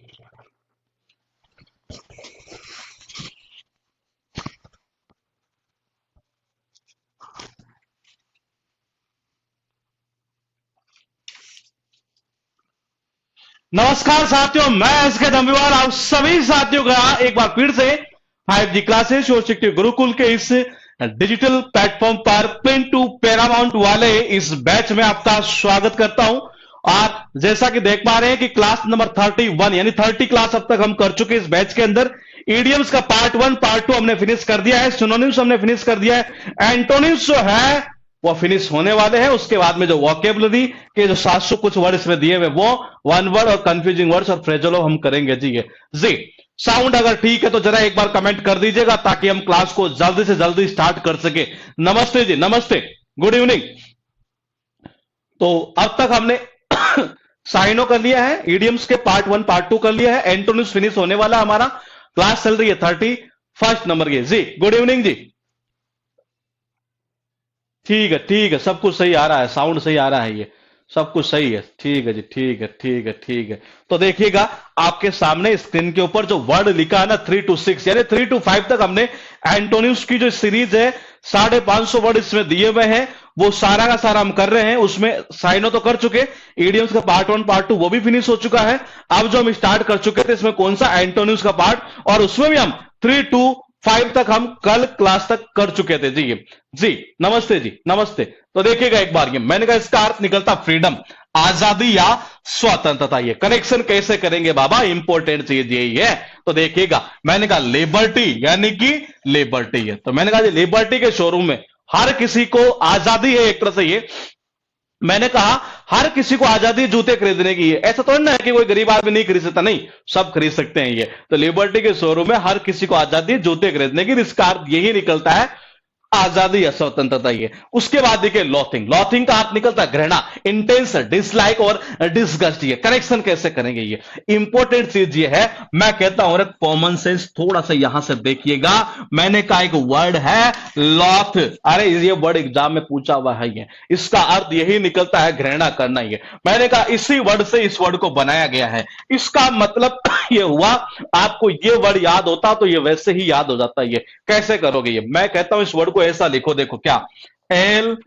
नमस्कार साथियों, मैं एसके दम्बीवाल आप सभी साथियों का एक बार फिर से 5G क्लासेस और शिक्षक गुरुकुल के इस डिजिटल प्लेटफॉर्म पर प्रिंट टू पैरामाउंट वाले इस बैच में आपका स्वागत करता हूं। और जैसा कि देख पा रहे हैं कि क्लास नंबर 31 यानी 30 क्लास अब तक हम कर चुके इस बैच के अंदर। इडियम्स का पार्ट 1 पार्ट 2 हमने फिनिश कर दिया है, सिनोनिम्स हमने फिनिश कर दिया है, एंटोनिम्स जो है वो फिनिश होने वाले हैं। उसके बाद में जो वोकेबुलरी के जो 700 कुछ वर्ड इसमें दिए हुए वो वन वर्ड और कंफ्यूजिंग वर्ड्स और फ्रेजलो हम करेंगे जी। साउंड अगर ठीक है तो जरा एक बार कमेंट कर दीजिएगा ताकि हम क्लास को जल्दी से जल्दी स्टार्ट कर सके। नमस्ते जी, नमस्ते, गुड इवनिंग। तो अब तक हमने साइनो कर लिया है, इडियम्स के पार्ट 1 पार्ट 2 कर लिया है, एंटोनिम्स फिनिश होने वाला हमारा। क्लास चल रही है 31 नंबर की जी। गुड इवनिंग जी। ठीक है, सब कुछ सही आ रहा है, साउंड सही आ रहा है, ये सब कुछ सही है। ठीक है जी, ठीक है। तो देखिएगा आपके सामने स्क्रीन के ऊपर जो वर्ड लिखा है ना 3 to 6 यानी 3 to 5 तक हमने एंटोनिम्स की जो सीरीज है 550 वर्ड इसमें दिए हुए हैं, वो सारा का सारा हम कर रहे हैं। उसमें साइनो तो कर चुके, इडियम्स का पार्ट 1 पार्ट 2 वो भी फिनिश हो चुका है। अब जो हम स्टार्ट कर चुके थे इसमें कौन सा एंटोनिम्स का पार्ट, और उसमें भी हम 3 to 5 तक हम कल क्लास तक कर चुके थे जी। नमस्ते जी, नमस्ते। तो देखिएगा एक बार, ये मैंने कहा इसका अर्थ निकलता फ्रीडम, आजादी या स्वतंत्रता। ये कनेक्शन कैसे करेंगे बाबा, इंपॉर्टेंट चीज यही है। तो देखिएगा मैंने कहा लिबर्टी यानी कि लिबर्टी है, तो मैंने कहा लिबर्टी के शोरूम में हर किसी को आजादी है। एक तरह से ये मैंने कहा हर किसी को आजादी जूते खरीदने की है। ऐसा तो नहीं है कि कोई गरीब आदमी नहीं खरीद सकता, नहीं, सब खरीद सकते हैं ये। तो लिबर्टी के शोरूम में हर किसी को आजादी जूते खरीदने की, इसका अर्थ यही निकलता है आजादी या स्वतंत्रता। ये उसके बाद देखिए लॉथिंग का अर्थ निकलता है घृणा, इंटेंस डिसलाइक और डिसगस्ट। ये कनेक्शन कैसे करेंगे, ये इंपॉर्टेंट चीज ये है। मैं कहता हूं कॉमन सेंस थोड़ा सा यहां से देखिएगा। मैंने कहा एक वर्ड है लॉथ, अरे ये वर्ड एग्जाम में पूछा हुआ है, ये इसका अर्थ यही निकलता है घृणा करना। ये मैंने कहा इसी वर्ड से इस वर्ड को बनाया गया है। इसका मतलब ये हुआ आपको ये वर्ड याद होता तो ये वैसे ही याद हो जाता। ये कैसे करोगे, ये मैं कहता हूं इस वर्ड को ऐसा लिखो, देखो क्या, LOATHE,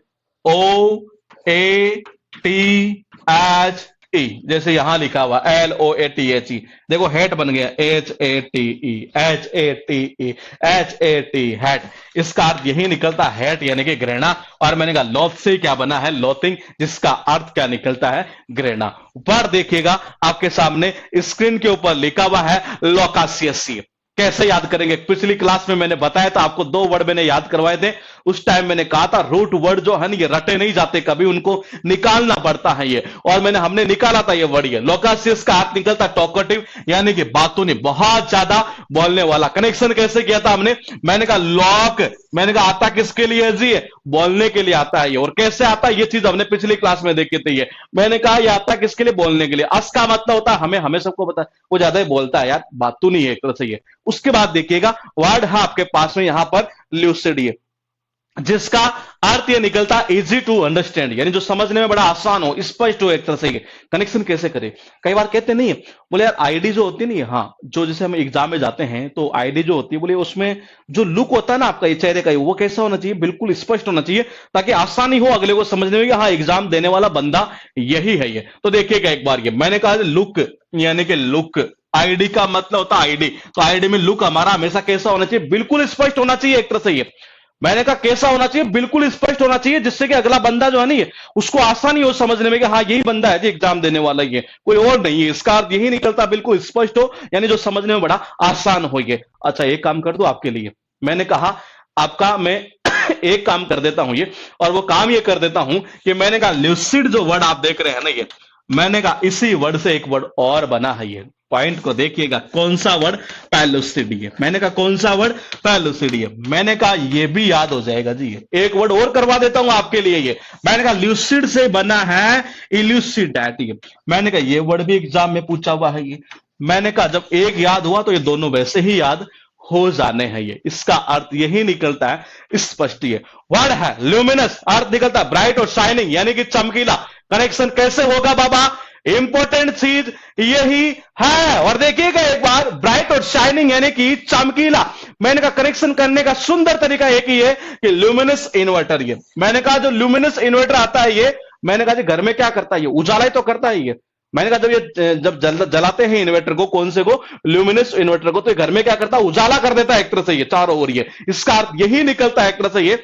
जैसे यहां लिखा हुआ LOATHE, देखो हेट बन गया HATE, हैट। इसका अर्थ यही निकलता है हैट यानी कि घृणा। और मैंने कहा लॉथ से क्या बना है लॉथिंग, जिसका अर्थ क्या निकलता है घृणा। ऊपर देखिएगा आपके सामने स्क्रीन के ऊपर लिखा हुआ है लोकासियस। कैसे याद करेंगे, पिछली क्लास में मैंने बताया था आपको, 2 वर्ड मैंने याद करवाए थे। उस टाइम मैंने कहा था रूट वर्ड जो है ना ये रटे नहीं जाते, कभी उनको निकालना पड़ता है ये, और हमने निकाला था ये वर्ड। ये लोकासियस का अर्थ निकलता टॉकेटिव यानी कि बातों ने बहुत ज्यादा बोलने वाला। कनेक्शन कैसे किया था हमने, मैंने कहा लॉक, मैंने कहा आता किसके लिए जी, बोलने के लिए आता है ये। और कैसे आता है ये चीज हमने पिछली क्लास में देखी थी। ये मैंने कहा ये आता किसके लिए, बोलने के लिए। अस का मतलब होता है हमें सबको पता है, वो ज्यादा ही बोलता है यार, बात तो नहीं है एक तरह से ये। उसके बाद देखिएगा वर्ड है आपके पास में यहां पर ल्यूसिड, जिसका अर्थ ये निकलता है इजी टू अंडरस्टैंड, यानी जो समझने में बड़ा आसान हो, स्पष्ट हो एक तरह से। कनेक्शन कैसे करें, कई बार कहते नहीं है, बोले यार आईडी जो होती नहीं है, हाँ, जो जैसे हम एग्जाम में जाते हैं तो आईडी जो होती है, बोले उसमें जो लुक होता है ना आपका ये चेहरे का, वो कैसा होना चाहिए, बिल्कुल स्पष्ट होना चाहिए ताकि आसानी हो अगले को समझने में कि हाँ एग्जाम देने वाला बंदा यही है ये। तो देखिएगा एक बार, ये मैंने कहा लुक यानी कि लुक, आईडी का मतलब होता है आईडी, तो आईडी में लुक हमारा हमेशा कैसा होना चाहिए, बिल्कुल स्पष्ट होना चाहिए एक तरह से। ये मैंने कहा कैसा होना चाहिए, बिल्कुल स्पष्ट होना चाहिए, जिससे कि अगला बंदा जो है नहीं है उसको आसानी हो समझने में कि हाँ यही बंदा है जी एग्जाम देने वाला, ये कोई और नहीं है। इसका अर्थ यही निकलता बिल्कुल स्पष्ट हो, यानी जो समझने में बड़ा आसान हो। ये अच्छा एक काम कर दो आपके लिए, मैंने कहा आपका मैं एक काम कर देता हूं ये, और वो काम ये कर देता हूं कि मैंने कहा ल्यूसिड जो वर्ड आप देख रहे हैं ना, ये मैंने कहा इसी वर्ड से एक वर्ड और बना है। ये पॉइंट को देखिएगा, कौन सा वर्ड, पैलुसिडियम। मैंने कहा कौन सा वर्ड, पैलुसिडियम। मैंने कहा ये भी याद हो जाएगा जी, एक वर्ड और करवा देता हूं आपके लिए। ये मैंने कहा ल्यूसिड से बना है इल्यूसिडेटिव। मैंने कहा ये वर्ड भी एग्जाम में पूछा हुआ है ये। मैंने कहा जब एक याद हुआ तो ये दोनों वैसे ही याद हो जाने हैं। ये इसका अर्थ यही निकलता है स्पष्ट। ये वर्ड है ल्यूमिनस, अर्थ निकलता है ब्राइट और शाइनिंग यानी कि चमकीला। कनेक्शन कैसे होगा बाबा, इंपॉर्टेंट चीज यही है। और देखिएगा एक बार, ब्राइट और शाइनिंग यानी कि चमकीला। मैंने कहा करेक्शन करने का सुंदर तरीका एक ही है कि ल्यूमिनस इन्वर्टर। ये मैंने कहा जो ल्यूमिनस इन्वर्टर आता है, ये मैंने कहा जी घर में क्या करता है, ये उजाला ही तो करता है। ये मैंने कहा जब जलाते हैं इन्वर्टर को, कौन से को, ल्यूमिनस इन्वर्टर को, तो ये घर में क्या करता है, उजाला कर देता है एक तरह से, ये चारों ओर। ये इसका अर्थ यही निकलता है एक तरह से। ये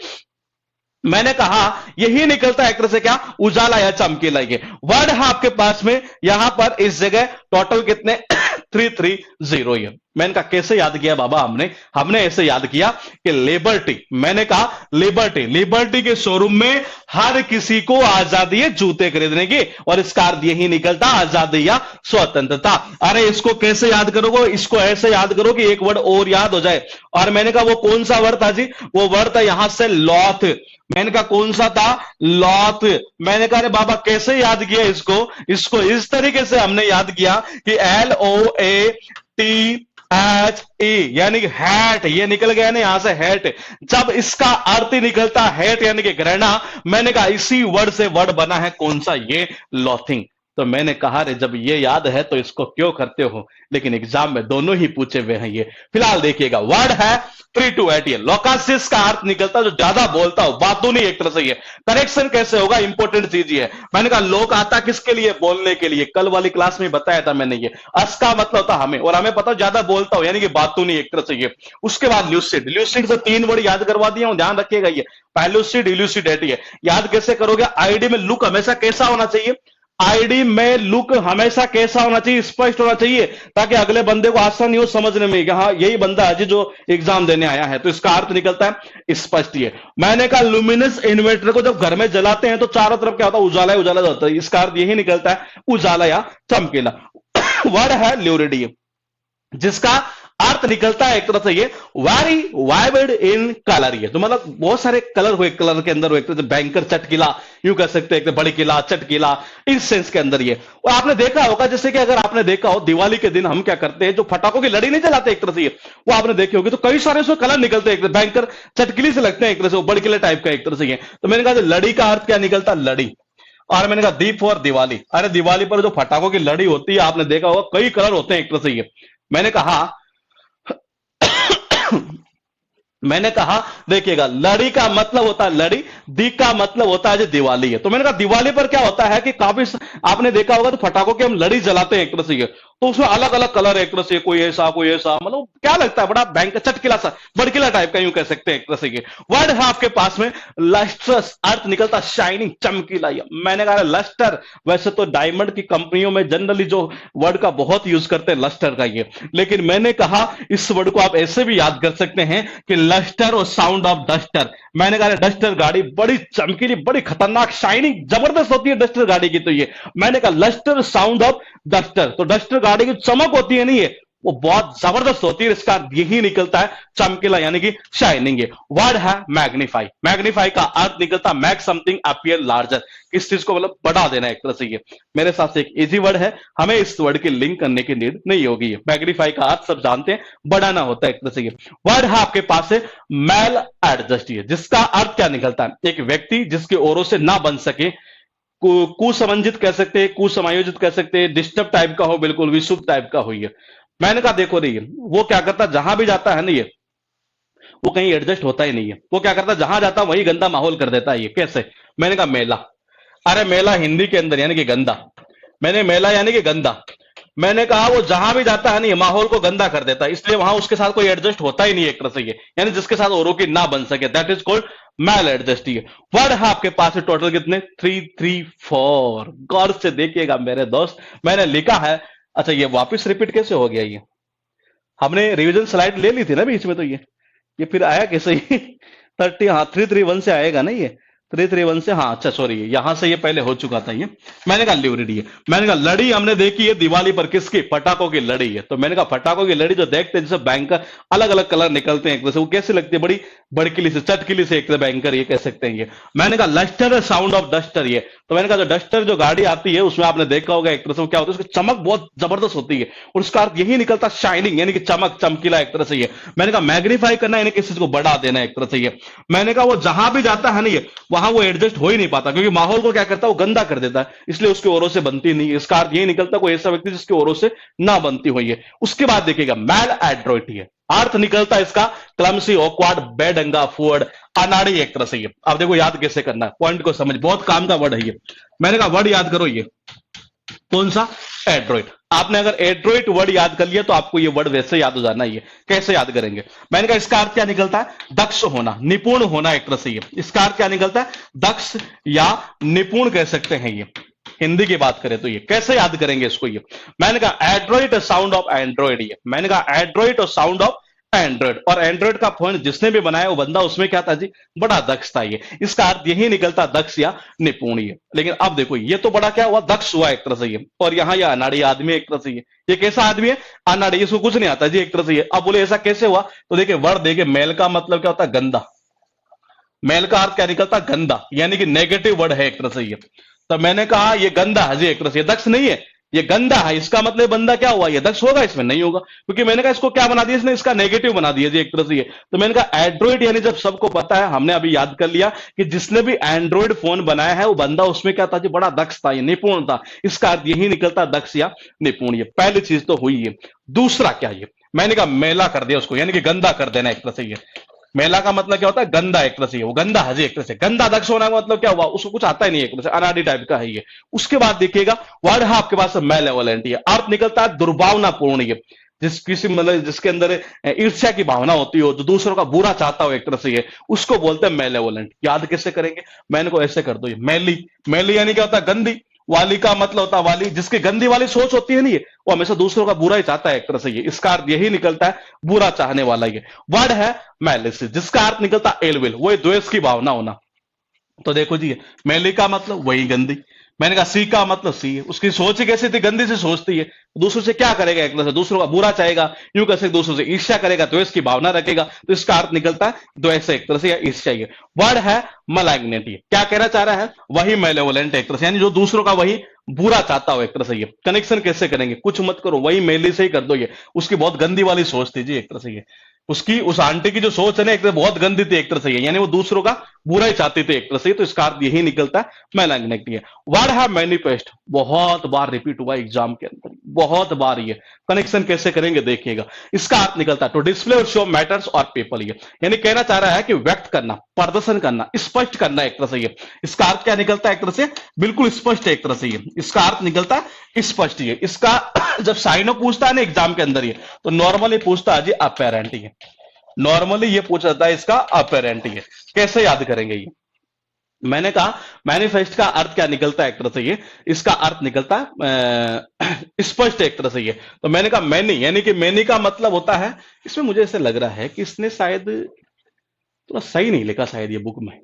मैंने कहा यही निकलता है एक तरह से, क्या, उजाला या चमकीला। ये वर्ड है आपके पास में यहां पर इस जगह टोटल कितने 330। ये मैंने कहा कैसे याद किया बाबा हमने ऐसे याद किया कि लिबर्टी, मैंने कहा लिबर्टी के शोरूम में हर किसी को आजादी है जूते खरीदने की, और इसका अर्थ यही निकलता आजादी या स्वतंत्रता। अरे इसको कैसे याद करोगे, इसको ऐसे याद करो कि एक वर्ड और याद हो जाए। और मैंने कहा वो कौन सा वर्ड था जी, वो वर्ड था यहां से लॉथ। मैंने कहा कौन सा था, लॉथ। मैंने कहा अरे बाबा कैसे याद किया इसको इस तरीके से हमने याद किया कि LOATHE यानी कि हैट, ये निकल गया ना यहां से हैट। जब इसका अर्थ ही निकलता हैट यानी कि ग्रहणा, मैंने कहा इसी वर्ड से वर्ड बना है कौन सा, ये लॉथिंग। तो मैंने कहा रे जब ये याद है तो इसको क्यों करते हो, लेकिन एग्जाम में दोनों ही पूछे हुए हैं ये। फिलहाल देखिएगा वर्ड है 328। ये लोकासिस का अर्थ निकलता जो ज्यादा बोलता हो, बातों नहीं एक तरह से। ये करेक्शन कैसे होगा, इंपॉर्टेंट चीज ये है। मैंने कहा लोक आता किसके लिए, बोलने के लिए। कल वाली क्लास में बताया था मैंने, ये अस का मतलब होता हमें, और हमें पता ज्यादा बोलता हो यानी कि बातों नहीं एक तरह से। ये उसके बाद ल्यूसिड, ल्यूसिड से 3 वर्ड याद करवा दिया हूं, ध्यान रखिएगा। ये पैलूसिड, इल्यूसिडेटी है। याद कैसे करोगे, आईडी में लुक हमेशा कैसा होना चाहिए, आईडी में लुक हमेशा कैसा होना चाहिए, स्पष्ट होना चाहिए, ताकि अगले बंदे को आसानी हो समझने में कि हाँ यही बंदा है जो एग्जाम देने आया है। तो इसका अर्थ निकलता है स्पष्ट। ये मैंने कहा लुमिनस इन्वर्टर को जब घर में जलाते हैं तो चारों तरफ क्या होता है, उजाला उजाला होता है। इसका अर्थ यही निकलता है उजाला या चमकीला। वर्ड है ल्यूरिडी, जिसका अर्थ निकलता है एक तरह से ये वेरी वाइब्रेंट इन कलर। ये तो मतलब बहुत सारे कलर हुए, कलर के अंदर हुए, एक तरह से बैंकर चटकीला यूं कह सकते हैं, बड़ी किला चटकीला, इस सेंस के अंदर ये। और आपने देखा होगा, जैसे कि अगर आपने देखा हो दिवाली के दिन हम क्या करते हैं, जो फटाकों की लड़ी नहीं जलाते एक तरह से, ये वो आपने देखी होगी, तो कई सारे उसमें कलर निकलते हैं, एक बैंकर चटकीली से लगते हैं एक तरह से, वो बड़ी किला टाइप का एक तरह से। ये तो मैंने कहा लड़ी का अर्थ क्या निकलता, लड़ी। और मैंने कहा दीप और दिवाली, अरे दिवाली पर जो फटाकों की लड़ी होती है आपने देखा होगा कई कलर होते हैं एक तरह से। ये मैंने कहा मैंने कहा देखिएगा लड़ी का मतलब होता है लड़ी, दी का मतलब होता है जो दिवाली है। तो मैंने कहा दिवाली पर क्या होता है कि काफी आपने देखा होगा तो फटाकों की हम लड़ी जलाते हैं एक तरह से, तो उसमें अलग अलग कलर है एक तरह से, कोई ऐसा मतलब क्या लगता है बड़ा बैंक चटकिला सा बड़किला टाइप का यूं कह सकते हैं एक तरह से। वर्ड है आपके पास में लस्ट्रस, अर्थ निकलता शाइनिंग चमकीला। मैंने कहा लस्टर, वैसे तो डायमंड की कंपनियों में जनरली जो वर्ड का बहुत यूज करते हैं लस्टर का ये, लेकिन मैंने कहा इस वर्ड को आप ऐसे भी याद कर सकते हैं कि लस्टर और साउंड ऑफ डस्टर। मैंने कहा डस्टर गाड़ी बड़ी चमकीली, बड़ी खतरनाक, शाइनिंग जबरदस्त होती है डस्टर गाड़ी की। तो ये मैंने कहा लस्टर साउंड ऑफ डस्टर, तो डस्टर गाड़ी की चमक होती है नहीं ये, वो बहुत जबरदस्त होती है। इसका यही निकलता है चमकीला यानी कि शाइनिंग। है वर्ड है मैग्नीफाई, मैग्नीफाई का अर्थ निकलता मैक समथिंग अपीयर लार्जर, किस चीज को मतलब बढ़ा देना एक तरह से। ये मेरे हिसाब से एक इजी वर्ड है, हमें इस वर्ड की लिंक करने की नीड नहीं होगी। मैग्नीफाई का अर्थ सब जानते हैं, बढ़ाना होता है एक तरह से। ये वर्ड है आपके पास से मेल एडजस्ट, जिसका अर्थ क्या निकलता है, एक व्यक्ति जिसके औरों से ना बन सके, कुसमंजित कह सकते हैं, कुसमायोजित कह सकते हैं, डिस्टर्ब टाइप का हो, बिल्कुल विशुद्ध टाइप का हो। ये मैंने कहा देखो नहीं, वो क्या करता जहां भी जाता है ना ये, वो कहीं एडजस्ट होता ही नहीं है। वो क्या करता जहां जाता वही गंदा माहौल कर देता है। ये कैसे, मैंने कहा मेला, अरे मेला हिंदी के अंदर यानी कि गंदा, मैंने मेला यानी कि गंदा। मैंने कहा वो जहां भी जाता है ना ये माहौल को गंदा कर देता है, इसलिए वहां उसके साथ कोई एडजस्ट होता ही नहीं एक तरह से। ये यानी जिसके साथ औरों की ना बन सके, that is called maladjust. Word है आपके पास टोटल कितने 334। गौर से देखिएगा मेरे दोस्त, मैंने लिखा है। अच्छा ये वापस रिपीट कैसे हो गया, ये हमने रिवीजन स्लाइड ले ली थी ना बीच में, तो ये फिर आया कैसे 30, हाँ 331 से आएगा ना, ये 331 से, हाँ अच्छा सॉरी यहां से ये पहले हो चुका था। ये मैंने कहा ल्यूरिडी है, मैंने कहा लड़ी हमने देखी है दिवाली पर, किसकी, पटाखों की लड़ी है। तो मैंने कहा पटाखों की लड़ी जो देखते हैं जैसे बैंकर अलग अलग कलर निकलते हैं एक तरह से, वो कैसे लगती है, बड़ी बड़किली से चटकिली से एक तरह बैंकर ये कह सकते हैं। ये मैंने कहा लस्टर है साउंड ऑफ डस्टर। ये तो मैंने कहा जो डस्टर जो गाड़ी आती है उसमें आपने देखा होगा एक तरह से क्या होता है, उसकी चमक बहुत जबरदस्त होती है, और उसका अर्थ यही निकलता शाइनिंग यानी कि चमक चमकीला एक तरह से। ये मैंने कहा मैग्नीफाई करना यानी किसी चीज को बढ़ा देना एक तरह से। ये मैंने कहा वो जहां भी जाता है ना ये, वहां वहां वो एडजस्ट हो ही नहीं पाता, क्योंकि माहौल को क्या करता है, वो गंदा कर देता है, इसलिए उसके ओरों से बनती नहीं। इसका अर्थ यही निकलता है कोई ऐसा व्यक्ति जिसके ओरों से ना बनती हुई है। उसके बाद देखिएगा मैल एड्रोइटी है, अर्थ निकलता है इसका क्लमसी, ऑकवर्ड, बेडंगा, फॉरवर्ड, अनाड़ी एक तरह से ये। अब देखो याद कैसे करना है, पॉइंट को समझ, बहुत काम का वर्ड है ये। मैंने कहा वर्ड याद करो, ये कौन सा, एड्रोइड। आपने अगर एड्रोइड वर्ड याद कर लिया तो आपको ये वर्ड वैसे याद हो जाना। ये कैसे याद करेंगे, मैंने कहा इसका अर्थ क्या निकलता है, दक्ष होना, निपुण होना एक तरह से ये। इसका अर्थ क्या निकलता है, दक्ष या निपुण कह सकते हैं ये, हिंदी की बात करें तो। ये कैसे याद करेंगे इसको, ये मैंने कहा एड्रोइड साउंड ऑफ एंड्रॉइड, ये मैंने कहा एड्रोइड और साउंड ऑफ एंड्रॉइड। और एंड्रॉइड का फोन जिसने भी बनाया वो बंदा उसमें क्या था जी, बड़ा दक्ष था ये। इसका अर्थ यही निकलता दक्ष या निपुण ये। लेकिन अब देखो ये तो बड़ा क्या हुआ, दक्ष हुआ एक तरह से ये, और यहाँ यह अनाड़ी आदमी एक तरह से ये कैसा आदमी है, अनाड़ी, इसको कुछ नहीं आता जी एक तरह से ये। अब बोले ऐसा कैसे हुआ, तो देखिए वर्ड देखिए, मेल का मतलब क्या होता है, गंदा। मेल का अर्थ क्या निकलता, गंदा, यानी कि नेगेटिव वर्ड है एक तरह से ये। तो मैंने कहा ये गंदा है जी एक तरह से, दक्ष नहीं है, ये गंदा है। इसका मतलब बंदा क्या हुआ, ये दक्ष होगा, इसमें नहीं होगा, क्योंकि मैंने कहा इसको क्या बना दिया इसने, इसका नेगेटिव बना दिया जी एक तरह से ये। तो मैंने कहा एंड्रॉइड, यानी जब सबको पता है, हमने अभी याद कर लिया कि जिसने भी एंड्रॉइड फोन बनाया है वो बंदा उसमें क्या था जी, बड़ा दक्ष था, ये निपुण था। इसका अर्थ यही निकलता दक्ष या निपुण। ये पहली चीज तो हुई है। दूसरा क्या, ये मैंने कहा मेला कर दिया उसको, यानी कि गंदा कर देना एक तरह से ये। मेला का मतलब क्या होता है, गंदा एक तरह से, वो गंदा है जी एक तरह से। गंदा दक्ष होना का मतलब क्या हुआ, उसको कुछ आता ही नहीं एक तरह से, अनाड़ी टाइप का है ये। उसके बाद देखिएगा वर्ड है आपके पास मेलेवोलेंट, ये अर्थ निकलता है दुर्भावनापूर्ण ये। जिस किसी मतलब जिसके अंदर ईर्ष्या की भावना होती हो, जो दूसरों का बुरा चाहता हो एक तरह से ये, उसको बोलते हैं मेलेवोलेंट। याद कैसे करेंगे, मैंने को ऐसे कर दो, ये मैली, मैली यानी क्या होता है, गंदी। वाली का मतलब होता है वाली, जिसकी गंदी वाली सोच होती है नहीं, वो हमेशा दूसरों का बुरा ही चाहता है एक तरह से ये। इसका अर्थ यही निकलता है बुरा चाहने वाला ये। वर्ड है मैलिस, जिसका अर्थ निकलता है एलविल, वो द्वेष की भावना होना। तो देखो जी, मैली का मतलब वही गंदी, मैंने कहा सी का मतलब सी है, उसकी सोच ही कैसी थी, गंदी से सोचती है, दूसरों से क्या करेगा एक तरह से, दूसरों का बुरा चाहेगा, यूं कैसे दूसरों से ईर्ष्या करेगा, द्वेष की भावना रखेगा। तो इसका अर्थ निकलता है द्वेष एक तरह से या ईर्ष्या। ये वर्ड है मलाइग्नेंट, क्या कहना चाह रहा है, वही मेलेवोलेंट एक तरह से, यानी जो दूसरों का वही बुरा चाहता हो एक तरह से ये। कनेक्शन कैसे करेंगे, कुछ मत करो, वही मेली से ही कर दो ये। उसकी बहुत गंदी वाली सोच थी जी एक तरह से ये, उसकी उस आंटी की जो सोच है ना एक तरह बहुत गंदी थी एक तरह से ये, यानी वो दूसरों का बुरा ही चाहती थी एक तरह से। तो इसका अर्थ यही निकलता है मेलाग्नेट। वर्ड है मैनिफेस्ट, बहुत बार रिपीट हुआ एग्जाम के अंदर, बहुत बार ये। कनेक्शन कैसे करेंगे देखिएगा, इसका अर्थ निकलता है टू डिस्प्ले और शो मैटर्स और पीपल, ये यानी कहना चाह रहा है कि व्यक्त करना, प्रदर्शन करना, स्पष्ट करना एक तरह से ये। इसका अर्थ क्या निकलता है एक तरह से, बिल्कुल स्पष्ट एक तरह से ये। इसका अर्थ निकलता है स्पष्ट ये। इसका जब साइनो पूछता है ना एग्जाम के अंदर ये, तो नॉर्मली पूछता है जी अपेरेंट ये, नॉर्मली ये पूछा जाता है इसका अपेरेंट ये। कैसे याद करेंगे ये, मैंने कहा मैनिफेस्ट का अर्थ क्या निकलता है एक तरह से ये, इसका अर्थ निकलता है स्पष्ट एक तरह से ये। तो मैंने कहा मैनी, यानी कि मैनी का मतलब होता है, इसमें मुझे ऐसे लग रहा है कि इसने शायद थोड़ा सही नहीं लिखा शायद ये बुक में।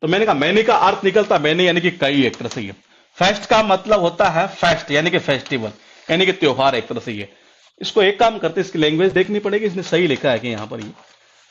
तो मैंने कहा मैनी का अर्थ निकलता मैनी, यानी कि कई एक तरह से ये। फेस्ट का मतलब होता है फेस्ट, यानी कि फेस्टिवल, यानी कि त्योहार एक तरह से ये। इसको एक काम करते, इसकी लैंग्वेज देखनी पड़ेगी, इसने सही लिखा है कि यहाँ पर ये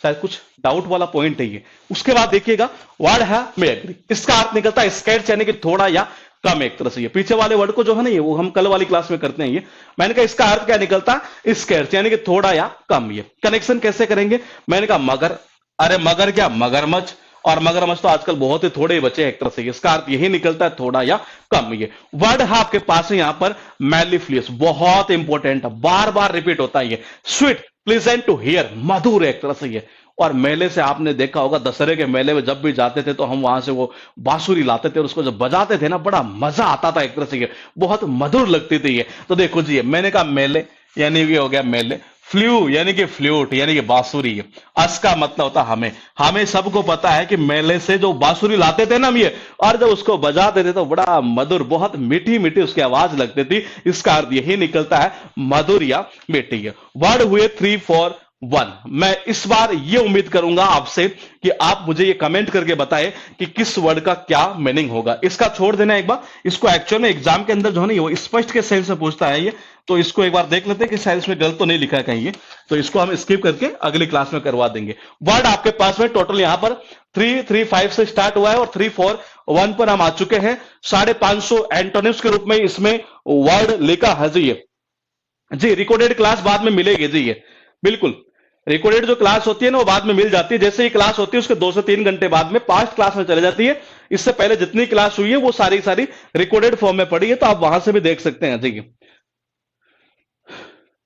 शायद कुछ डाउट वाला पॉइंट है ये। उसके बाद देखिएगा वर्ड है मे एग्री, इसका अर्थ निकलता है स्कैर्स, यानी कि थोड़ा या कम एक तरह से ये। पीछे वाले वर्ड को जो है ना ये, वो हम कल वाली क्लास में करते हैं ये। मैंने कहा इसका अर्थ क्या निकलता है स्कैर्स, यानी कि थोड़ा या कम ये। कनेक्शन कैसे करेंगे, मैंने कहा मगर, अरे मगर क्या, मगरमच्छ, और मगरमच्छ तो आजकल बहुत ही थोड़े बचे एक तरह से, इसका अर्थ यही निकलता है थोड़ा या कम ये। वर्ड है आपके पास है यहां पर मैलिफ्लियस, बहुत इंपॉर्टेंट है, बार बार रिपीट होता है ये। स्वीट, प्लीजेंट टू हियर, मधुर एक तरह से ये। और मेले से आपने देखा होगा, दशहरे के मेले में जब भी जाते थे तो हम वहां से वो बांसुरी लाते थे और उसको जब बजाते थे ना बड़ा मजा आता था एक तरह से ये, बहुत मधुर लगती थी ये। तो देखो जी, मैंने कहा मेले यानी ये हो गया मेले, फ्लू यानी कि फ्लूट यानी कि बांसुरी, अस का मतलब होता हमें। हमें सबको पता है कि मेले से जो बांसुरी लाते थे ना हम ये, और जब उसको बजाते थे तो बड़ा मधुर, बहुत मीठी मीठी उसकी आवाज लगती थी। इसका अर्थ यही निकलता है मधुर या मीठी। वर्ड हुए 3, 4, 1। मैं इस बार ये उम्मीद करूंगा आपसे कि आप मुझे ये कमेंट करके बताएं कि किस वर्ड का क्या मीनिंग होगा। इसका छोड़ देना एक बार, इसको एक्चुअल में एग्जाम के अंदर जो है ना वो स्पष्ट के सेंस से पूछता है ये, तो इसको एक बार देख लेते हैं कि शायद इसमें गलत तो नहीं लिखा है कहीं ये, तो इसको हम स्किप करके अगली क्लास में करवा देंगे। वर्ड आपके पास में टोटल यहां पर 3, 3, 5 से स्टार्ट हुआ है और 3, 4, 1 पर हम आ चुके हैं। 550 एंटोनिम्स के रूप में इसमें वर्ड लिखा है जी ये। जी रिकॉर्डेड क्लास बाद में मिलेगी जी ये, बिल्कुल रिकॉर्डेड जो क्लास होती है ना वो बाद में मिल जाती है, जैसे ही क्लास होती है उसके 2 से 3 घंटे बाद में पास्ट क्लास में चले जाती है। इससे पहले जितनी क्लास हुई है वो सारी सारी रिकॉर्डेड फॉर्म में पड़ी है, तो आप वहां से भी देख सकते हैं। ठीक है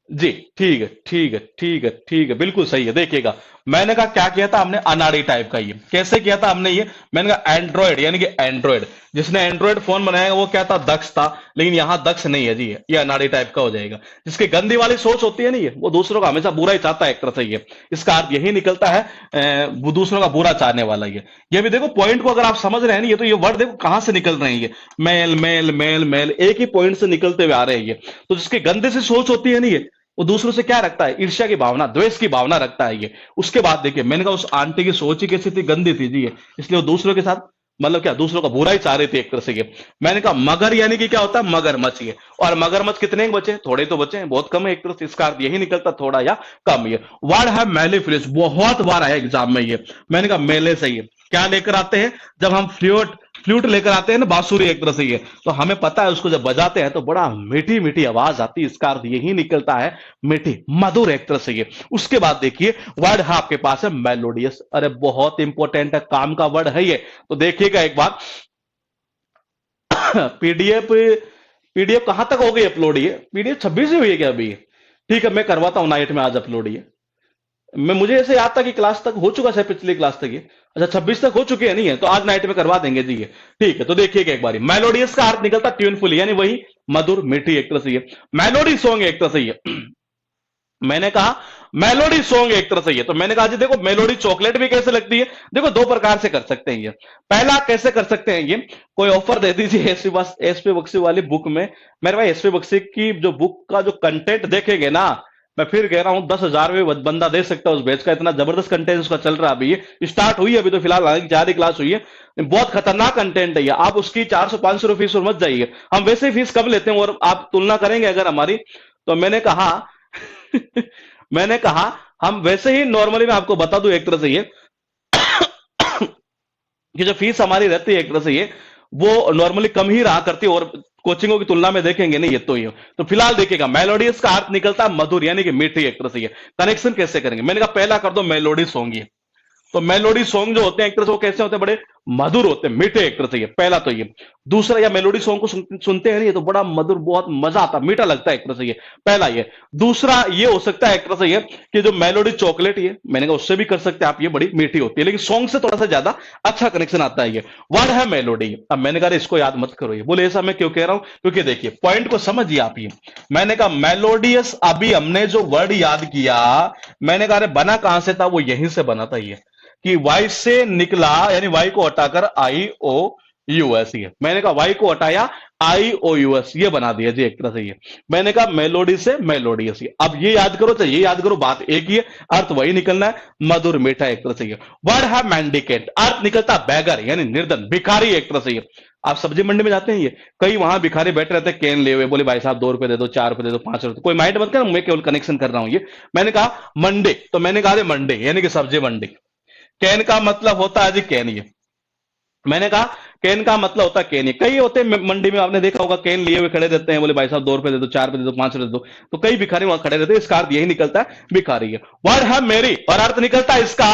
जी, ठीक है ठीक है ठीक है ठीक है, बिल्कुल सही है। देखिएगा मैंने कहा क्या किया था हमने, अनाड़ी टाइप का। ये कैसे किया था हमने, ये मैंने कहा एंड्रॉयड यानी कि एंड्रॉयड, जिसने एंड्रॉयड फोन बनाया वो क्या था, दक्ष था। लेकिन यहां दक्ष नहीं है जी, ये अनाड़ी टाइप का हो जाएगा। जिसकी गंदी वाली सोच होती है नहीं, ये वो दूसरों का हमेशा बुरा ही चाहता है एक तरह से। ये इसका अर्थ यही निकलता है वो दूसरों का बुरा चाहने वाला। ये भी देखो पॉइंट को अगर आप समझ रहे हैं ना, ये तो ये वर्ड देखो कहां से निकल रहे हैं, ये मेल मेल मेल मेल एक ही पॉइंट से निकलते हुए आ रहे हैं। ये तो जिसकी गंदे से सोच होती है नहीं, ये वो दूसरों से क्या रखता है, ईर्ष्या की भावना, द्वेष की भावना रखता है। ये उसके बाद देखिए मैंने कहा उस आंटी की सोच ही कैसी थी, गंदी थी जी ये, इसलिए वो दूसरों के साथ मतलब क्या दूसरों का बुरा ही चाह रही थी एक तरह से। ये मैंने कहा मगर यानी कि क्या होता है, मगरमच्छ। ये और मगरमच्छ कितने बचे, थोड़े तो बचे हैं, बहुत कम है एक तरह से। इसका अर्थ यही निकलता थोड़ा या कम। ये वर्ड है मेलिफिलिस, बहुत बार आया एग्जाम में ये। मैंने कहा मेले से ये क्या लेकर आते हैं, जब हम फ्लूट फ्लूट लेकर आते हैं ना, बांसुरी एक तरह से। ये तो हमें पता है उसको जब बजाते हैं तो बड़ा मीठी मीठी आवाज आती है, इसका अर्थ यही निकलता है मीठी मधुर एक तरह से। ये उसके बाद देखिए वर्ड है आपके पास है मेलोडियस। अरे बहुत इंपॉर्टेंट है, काम का वर्ड है ये। तो देखिएगा एक बार पीडीएफ पीडीएफ कहां तक हो गई अपलोड, ये पीडीएफ 26 ही हुई है क्या अभी। ठीक है मैं करवाता हूं नाइट में आज अपलोड। ये मैं मुझे ऐसे याद था कि क्लास तक हो चुका है, पिछली क्लास तक ये। अच्छा 26 तक हो चुके हैं, नहीं है तो आज नाइट में करवा देंगे जी ये। ठीक है तो देखिएगा एक बारी, मेलोडियस का अर्थ निकलता ट्यूनफुल यानी वही मधुर मीठी एक तरह से। ये मेलोडी सॉन्ग एक तरह से। ये मैंने कहा मेलोडी सॉन्ग एक तरह से। ये तो मैंने कहा जी देखो मेलोडी चॉकलेट भी कैसे लगती है, देखो दो प्रकार से कर सकते हैं। ये पहला कैसे कर सकते हैं, ये कोई ऑफर दे दीजिए एसपी बख्शी वाली बुक में। मेरे भाई एसपी बख्शी की जो बुक का जो कंटेंट देखेंगे ना, मैं फिर कह रहा हूं 10,000 में बंदा दे सकता है उस बैच का, इतना जबरदस्त कंटेंट उसका चल रहा है। अभी ये स्टार्ट हुई है, अभी तो फिलहाल हालांकि 4 ही क्लास हुई है, बहुत खतरनाक कंटेंट है ये। आप उसकी 400-500 फीस और मत जाइए, हम वैसे फीस कब लेते हैं और आप तुलना करेंगे अगर हमारी, तो मैंने कहा मैंने कहा हम वैसे ही नॉर्मली मैं आपको बता दूं एक तरह से, ये कि जो फीस हमारी रहती है एक तरह से ये वो नॉर्मली कम ही रहा करती है, और कोचिंगों की तुलना में देखेंगे नहीं ये तो फिलहाल देखिएगा मेलोडियस का अर्थ निकलता है मधुर यानी कि मीठी एक तरह से। ये कनेक्शन कैसे करेंगे, मैंने कहा पहला कर दो मेलोडी सॉन्ग। ये तो मेलोडी सॉन्ग जो होते हैं एक तरह से वो कैसे होते हैं, बड़े मधुर होते हैं, मीठे एक तरह से। ये पहला तो ये। दूसरा या मेलोडी सॉन्ग को सुनते हैं नहीं तो बड़ा मधुर, बहुत मजा आता, मीठा लगता है एक तरह से। ये पहला ये। दूसरा ये हो सकता है एक तरह से ये कि जो मेलोडी चॉकलेट, ये मैंने कहा उससे भी कर सकते हैं आप, ये बड़ी मीठी होती है लेकिन सॉन्ग से थोड़ा सा ज्यादा अच्छा कनेक्शन आता है। ये वर्ड है मेलोडी। अब मैंने कहा इसको याद मत करो, ये बोले ऐसा मैं क्यों कह रहा हूं, क्योंकि देखिए पॉइंट को समझिए आप। ये मैंने कहा मेलोडियस, अभी हमने जो वर्ड याद किया, मैंने कहा बना कहां से था, वो यहीं से बना था। ये कि वाई से निकला यानी वाई को हटाकर आई ओ यूएस। ये मैंने कहा वाई को हटाया आई ओ यूएस, ये बना दिया जी एक तरह से। ये मैंने कहा मेलोडी से मेलोडियस। अब ये याद करो, तो ये याद करो, बात एक ही है, अर्थ वही निकलना है, मधुर मीठा एक तरह से। ये वर्ड है मैंडिकेट, अर्थ निकलता बैगर यानी निर्धन, भिखारी एक तरह से। ये आप सब्जी मंडी में जाते हैं, ये कई वहां भिखारी बैठे रहते हैं कैन ले हुए, बोले भाई साहब 2 रुपए दे दो, 4 रुपए दे दो, 5 रुपए। कोई माइंड मत करना, मैं केवल कनेक्शन कर रहा हूं। ये मैंने कहा मंडे, तो मैंने कहा मंडे यानी कि सब्जी मंडी। कैन का मतलब होता है जी कैन। ये मैंने कहा कैन का मतलब होता है कैन। ये कई होते हैं मंडी में, आपने देखा होगा कैन लिए हुए खड़े रहते हैं, बोले भाई साहब 2 रुपए दे दो, 4 रुपए दे दो, 5 रुपए दे दो। तो कई भिखारी वहां खड़े रहते हैं, इसका अर्थ यही निकलता है भिखारी है। वर्ड है मेरी, और अर्थ निकलता है इसका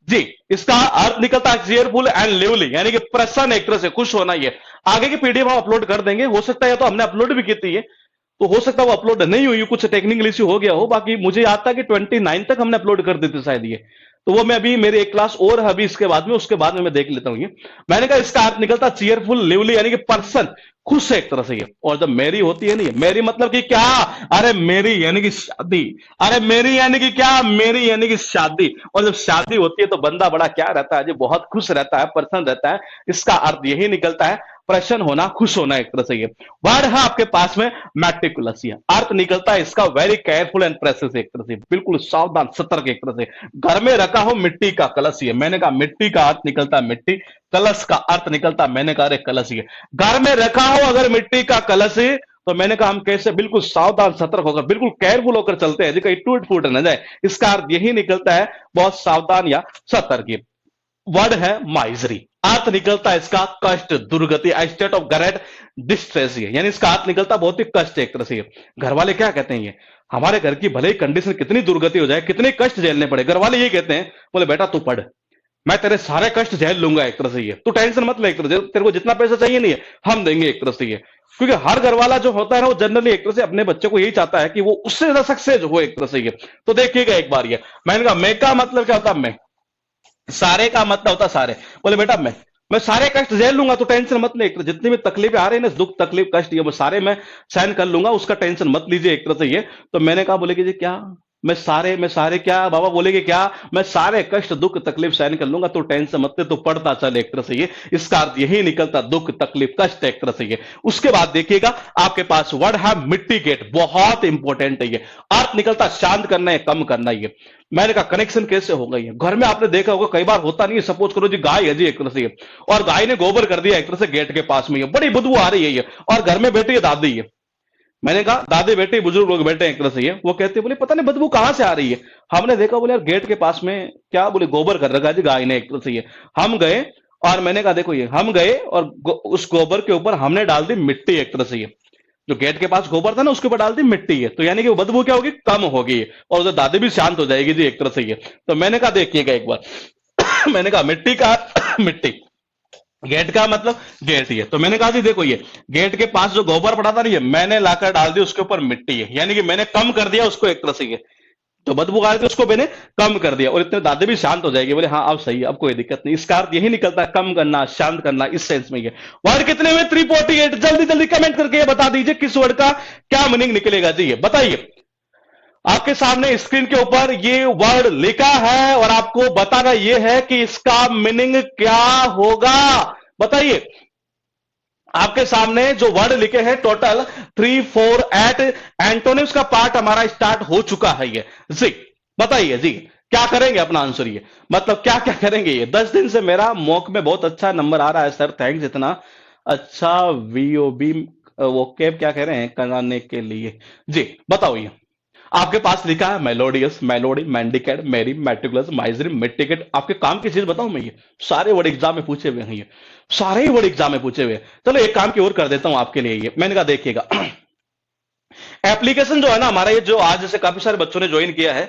जी, इसका अर्थ निकलता है चीयरफुल एंड लिवली यानी कि प्रसन्न एक तरह से, खुश होना। ये आगे की पीडीएफ हम अपलोड कर देंगे, हो सकता है या तो हमने अपलोड भी की थी, तो हो सकता है वो अपलोड नहीं हुई, कुछ टेक्निकल इश्यू हो गया हो। बाकी मुझे याद था कि 29 तक हमने अपलोड कर दी थी शायद ये, तो वो मैं अभी मेरी एक क्लास और है अभी इसके बाद में, उसके बाद में मैं देख लेता हूं। ये मैंने कहा इसका अर्थ निकलता चीयरफुल लिवली यानी कि पर्सन, खुश है एक तरह से। ये और जब मेरी होती है नहीं, मेरी मतलब कि क्या, अरे मेरी यानी कि शादी, अरे मेरी यानी कि क्या, मेरी यानी कि शादी। और जब शादी होती है तो बंदा बड़ा क्या रहता है जी, बहुत खुश रहता है, प्रसन्न रहता है। इसका अर्थ यही निकलता है प्रसन्न होना, खुश होना एक तरह से। ये वर्ड है आपके पास में मैट्रिकुलस, अर्थ निकलता है इसका वेरी केयरफुल एंड प्रेसिस एक तरह से, बिल्कुल सावधान सतर्क एक तरह से। घर में रखा हो मिट्टी का कलश। ये मैंने कहा मिट्टी का अर्थ निकलता है मिट्टी, कलश का अर्थ निकलता है, मैंने कहा कलश। ये घर में रखा हो अगर मिट्टी का कलश, तो मैंने कहा हम कैसे बिल्कुल सावधान सतर्क होकर, बिल्कुल केयरफुल होकर चलते हैं जी, कहीं टूट फूट न जाए। इसका अर्थ यही निकलता है बहुत सावधान या सतर्क। वर्ड है माइजरी, अर्थ निकलता है इसका कष्ट, दुर्गति, स्टेट ऑफ ग्रेट डिस्ट्रेस, यानी इसका अर्थ निकलता बहुत ही कष्ट एक तरह से। घर वाले क्या कहते हैं, ये हमारे घर की भले ही कंडीशन कितनी दुर्गति हो जाए, कितने कष्ट झेलने पड़े, घर वाले ये कहते हैं, बोले बेटा तू पढ़, मैं तेरे सारे कष्ट झेल लूंगा एक तरह से, ये तू टेंशन मत ले, एक तरह से तेरे को जितना पैसा चाहिए नहीं है हम देंगे एक तरह से ये। क्योंकि हर घर वाला जो होता है ना वो जनरली एक तरह से अपने बच्चे को यही चाहता है कि वो उससे ज्यादा सक्सेस हो एक तरह से ये। तो देखिएगा एक बार ये, मैंने कहा मैं का मतलब क्या होता है, मैं, सारे का मतलब होता सारे, बोले बेटा मैं सारे कष्ट झेल लूंगा, तो टेंशन मत ले, एक तरह जितनी भी तकलीफें आ रही है ना, दुख तकलीफ कष्ट, ये वो सारे मैं सहन कर लूंगा, उसका टेंशन मत लीजिए एक तरह से ये। तो मैंने कहा, बोले कि जी क्या, मैं सारे क्या बाबा, बोले कि क्या, मैं सारे कष्ट दुख तकलीफ सहन कर लूंगा, तो टेंशन मत ले, तो पढ़ता चल एक तरह से ये। इसका अर्थ यही निकलता, दुख तकलीफ कष्ट एक तरह से ये। उसके बाद देखिएगा आपके पास वर्ड है मिटिगेट, बहुत इंपॉर्टेंट है ये। अर्थ निकलता शांत करना है, कम करना ये। मैंने कहा कनेक्शन कैसे हो गई है, घर में आपने देखा होगा कई बार होता नहीं है, सपोज करो जी गाय है जी एक तरह से ये, और गाय ने गोबर कर दिया एक तरह से गेट के पास में, ये बड़ी बदबू आ रही है ये, और घर में बैठी है दादी है। मैंने कहा दादी बेटे, बुजुर्ग लोग बैठे एक तरह से ये, वो कहते बोले पता नहीं बदबू कहां से आ रही है। हमने देखा, बोले यार गेट के पास में क्या, बोले गोबर कर रखा है जी गाय ने एक तरह से ये। हम गए और मैंने कहा देखो ये, हम गए और उस गोबर के ऊपर हमने डाल दी मिट्टी एक तरह से ये, जो गेट के पास गोबर था ना उसके ऊपर डाल दी मिट्टी है, तो यानी कि वो बदबू क्या होगी, कम होगी, और उधर दादी भी शांत हो जाएगी जी एक तरह से ये। तो मैंने कहा देखिएगा एक बार मैंने कहा मिट्टी का मिट्टी, गेट का मतलब गेट ही है। तो मैंने कहा जी देखो ये गेट के पास जो गोबर पड़ा था ना, ये मैंने लाकर डाल दी उसके ऊपर मिट्टी है, यानी कि मैंने कम कर दिया उसको एक तरह से ये, तो बदबू आ रही थी उसको मैंने कम कर दिया, और इतने दादी भी शांत हो जाएगी, बोले हाँ अब सही है, अब कोई दिक्कत नहीं। इसका अर्थ यही निकलता है कम करना, शांत करना, इस सेंस में ये। वर्ड कितने हुए, 348। जल्दी जल्दी कमेंट करके ये बता दीजिए किस वर्ड का क्या मीनिंग निकलेगा जी, ये बताइए। आपके सामने स्क्रीन के ऊपर ये वर्ड लिखा है और आपको बताना ये है कि इसका मीनिंग क्या होगा, बताइए। आपके सामने जो वर्ड लिखे हैं टोटल 3, 4, 8 एंटोनिम्स का पार्ट हमारा स्टार्ट हो चुका है ये जी। बताइए जी क्या करेंगे अपना आंसर, ये मतलब क्या क्या करेंगे ये। 10 दिन से मेरा मॉक में बहुत अच्छा नंबर आ रहा है सर, थैंक्स इतना अच्छा। वीओबी वो कैब क्या कह रहे हैं कराने के लिए जी, बताओ ये। आपके पास लिखा है मेलोडियस, मेलोडी, मैंडिकेट, मेरी, मेटिकुलस, माइजरी, मिटिकेट। आपके काम की चीज बताऊं मैं, ये सारे वर्ड एग्जाम में पूछे हुए हैं, ये सारे ही वर्ड एग्जाम में पूछे हुए हैं। चलो एक काम की और कर देता हूं आपके लिए ये। मैंने कहा देखिएगा एप्लीकेशन जो है ना हमारा, ये जो आज जैसे काफी सारे बच्चों ने ज्वाइन किया है,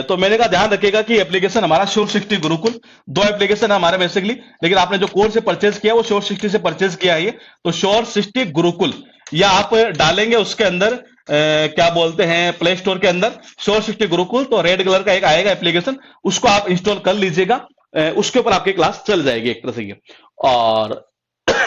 तो मैंने कहा ध्यान रखिएगा कि एप्लीकेशन हमारा श्योर 60 गुरुकुल, 2 एप्लीकेशन है हमारे बेसिकली, लेकिन आपने जो कोर्स से परचेज किया वो श्योर 60 से परचेज किया है ये, तो श्योर 60 गुरुकुल या आप डालेंगे उसके अंदर क्या बोलते हैं प्ले स्टोर के अंदर श्योर 60 गुरुकुल, तो रेड कलर का एक आएगा एप्लीकेशन, उसको आप इंस्टॉल कर लीजिएगा, उसके ऊपर आपकी क्लास चल जाएगी एक तरह से ये। और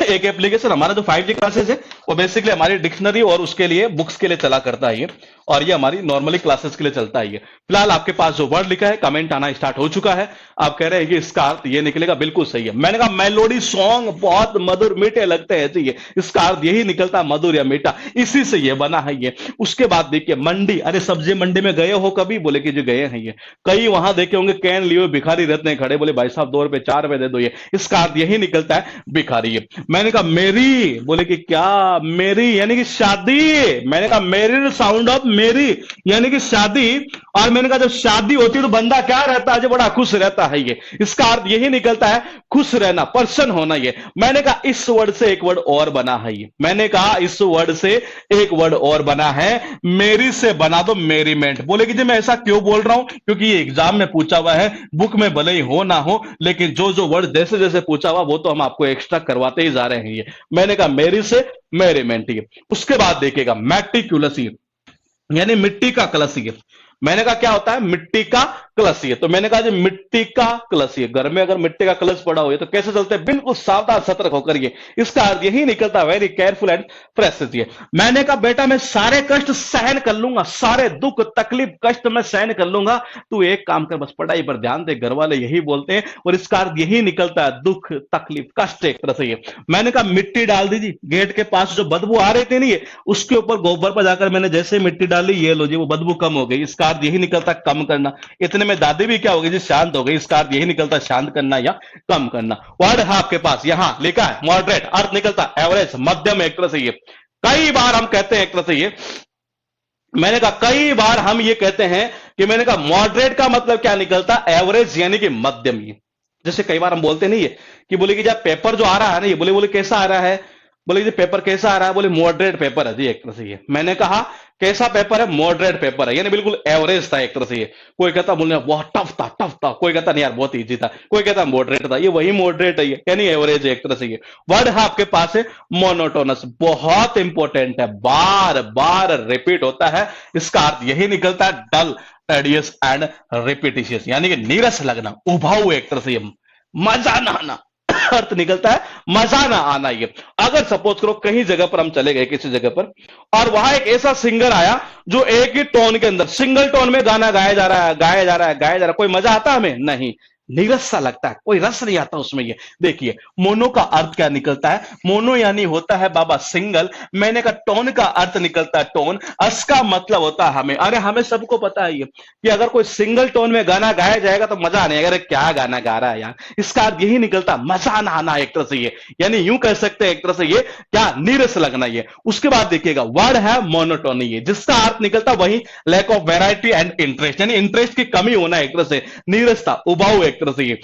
एक एप्लीकेशन हमारा जो 5G क्लासेस है वो बेसिकली हमारी डिक्शनरी और उसके लिए बुक्स के लिए चला करता है ये, और ये हमारी नॉर्मली क्लासेस के लिए चलता है ये। फिलहाल आपके पास जो वर्ड लिखा है कमेंट आना स्टार्ट हो चुका है, आप कह रहे हैं कि इसका अर्थ ये निकलेगा, बिल्कुल सही है। मैंने कहा मेलोडी सॉन्ग बहुत मधुर मीठे लगते हैं जी, ये इसका अर्थ यही निकलता मधुर या मीठा, इसी से ये बना है ये। उसके बाद देखिए मंडी, अरे सब्जी मंडी में गए हो कभी, बोले कि जो गए हैं ये, कई वहां देखे होंगे कैन लिए भिखारी रहते हैं खड़े, बोले भाई साहब 2 रुपए 4 रुपए दे दो, ये इसका अर्थ यही निकलता है भिखारी। मैंने कहा मेरी, बोले कि क्या, मेरी यानी कि शादी। मैंने कहा मेरी साउंड ऑफ मेरी यानी कि शादी, और मैंने कहा जब शादी होती है तो बंदा क्या रहता है, जो बड़ा खुश रहता है ये, इसका अर्थ यही निकलता है खुश रहना, पर्सन होना ये। मैंने कहा इस वर्ड से एक वर्ड और बना है ये, मैंने कहा इस वर्ड से एक वर्ड और बना है, मेरी से बना दो मेरीमेंट। बोले कि जी मैं ऐसा क्यों बोल रहा हूं, क्योंकि ये एग्जाम में पूछा हुआ है, बुक में भले ही हो ना हो, लेकिन जो जो वर्ड जैसे जैसे पूछा हुआ वो तो हम आपको एक्स्ट्रा करवाते ही जा रहे हैं ये। मैंने कहा मेरी से मेरीमेंट ये। उसके बाद देखिएगा मैटिकुलस यानी मिट्टी का कलश ये। मैंने कहा क्या होता है, मिट्टी का कलश ये। तो मैंने कहा जी मिट्टी का कलश ये, घर में अगर मिट्टी का कलश पड़ा हो तो कैसे चलते हैं, बिल्कुल सावधान सतर्क होकर ये। इसका अर्थ यही निकलता वेरी केयरफुल एंड प्रेसिस ये। मैंने कहा बेटा मैं सारे कष्ट सहन कर लूंगा, सारे दुख तकलीफ कष्ट मैं सहन कर लूंगा, तू एक काम कर बस पढ़ाई पर ध्यान दे, घर वाले यही बोलते हैं, और इसका अर्थ यही निकलता है दुख तकलीफ कष्ट एक तरह से ये। मैंने कहा मिट्टी डाल दीजिए, गेट के पास जो बदबू आ रही थी नहीं उसके ऊपर गोबर पर जाकर मैंने जैसे मिट्टी डाली, ये लो जी वो बदबू कम हो गई। इसका अर्थ यही निकलता कम करना। इतने में दादी भी क्या हो गई जी, शांत हो गई। इसका अर्थ यही निकलता शांत करना या कम करना। वर्ड है आपके पास यहां लिखा है मॉडरेट, अर्थ निकलता एवरेज मध्यम एक तरह से ये। कई बार हम कहते हैं एक तरह से ये, मैंने कहा कई बार हम ये कहते हैं कि मैंने कहा मॉडरेट का मतलब क्या निकलता, एवरेज यानी कि मध्यम ये। जैसे कई बार हम बोलते नहीं है कि बोले कि जब पेपर जो आ रहा है ना, ये बोले बोले कैसा आ रहा है, बोले जी पेपर कैसा आ रहा है, बोले मॉडरेट पेपर है जी एक तरह से ये। मैंने कहा कैसा पेपर है, मॉडरेट पेपर है, यानी बिल्कुल एवरेज था एक तरह से ये। कोई कहता बोलने बहुत टफ था, कोई कहता नहीं यार बहुत इजी था, कोई कहता मॉडरेट था, ये वही मॉडरेट है ये, यानी एवरेज है एक तरह से ये। वर्ड है आपके पास है मोनोटोनस, बहुत इंपॉर्टेंट है, बार बार रिपीट होता है, इसका अर्थ यही निकलता है डल, टेडियस एंड रिपीटिशियस, यानी कि नीरस लगना, उबाऊ एक तरह से ये, मजा ना आना अर्थ निकलता है मजा ना आना ये। अगर सपोज करो कहीं जगह पर हम चले गए किसी जगह पर और वहां एक ऐसा सिंगर आया जो एक ही टोन के अंदर सिंगल टोन में गाना गाया जा रहा है, गाया जा रहा है, गाया जा रहा है, कोई मजा आता है हमें? नहीं, नीरस सा लगता है, कोई रस नहीं आता उसमें ये। देखिए मोनो का अर्थ क्या निकलता है, मोनो यानी होता है बाबा सिंगल, मैंने कहा टोन का अर्थ निकलता है टोन, अस का मतलब होता है हमें। अरे हमें सबको पता है ये कि अगर कोई सिंगल टोन में गाना गाया जाएगा तो मजा नहीं आएगा, अरे क्या गाना गा रहा है यार, इसका अर्थ यही निकलता मजा ना आना एक तरह से ये, यानी यूं कह सकते हैं एक तरह से ये क्या, नीरस लगना ये। उसके बाद देखिएगा वर्ड है मोनोटोनी, ये जिसका अर्थ निकलता वही lack of variety and interest, यानी इंटरेस्ट की कमी होना एक तरह से, नीरसता, उबाऊ एक तरह से ये।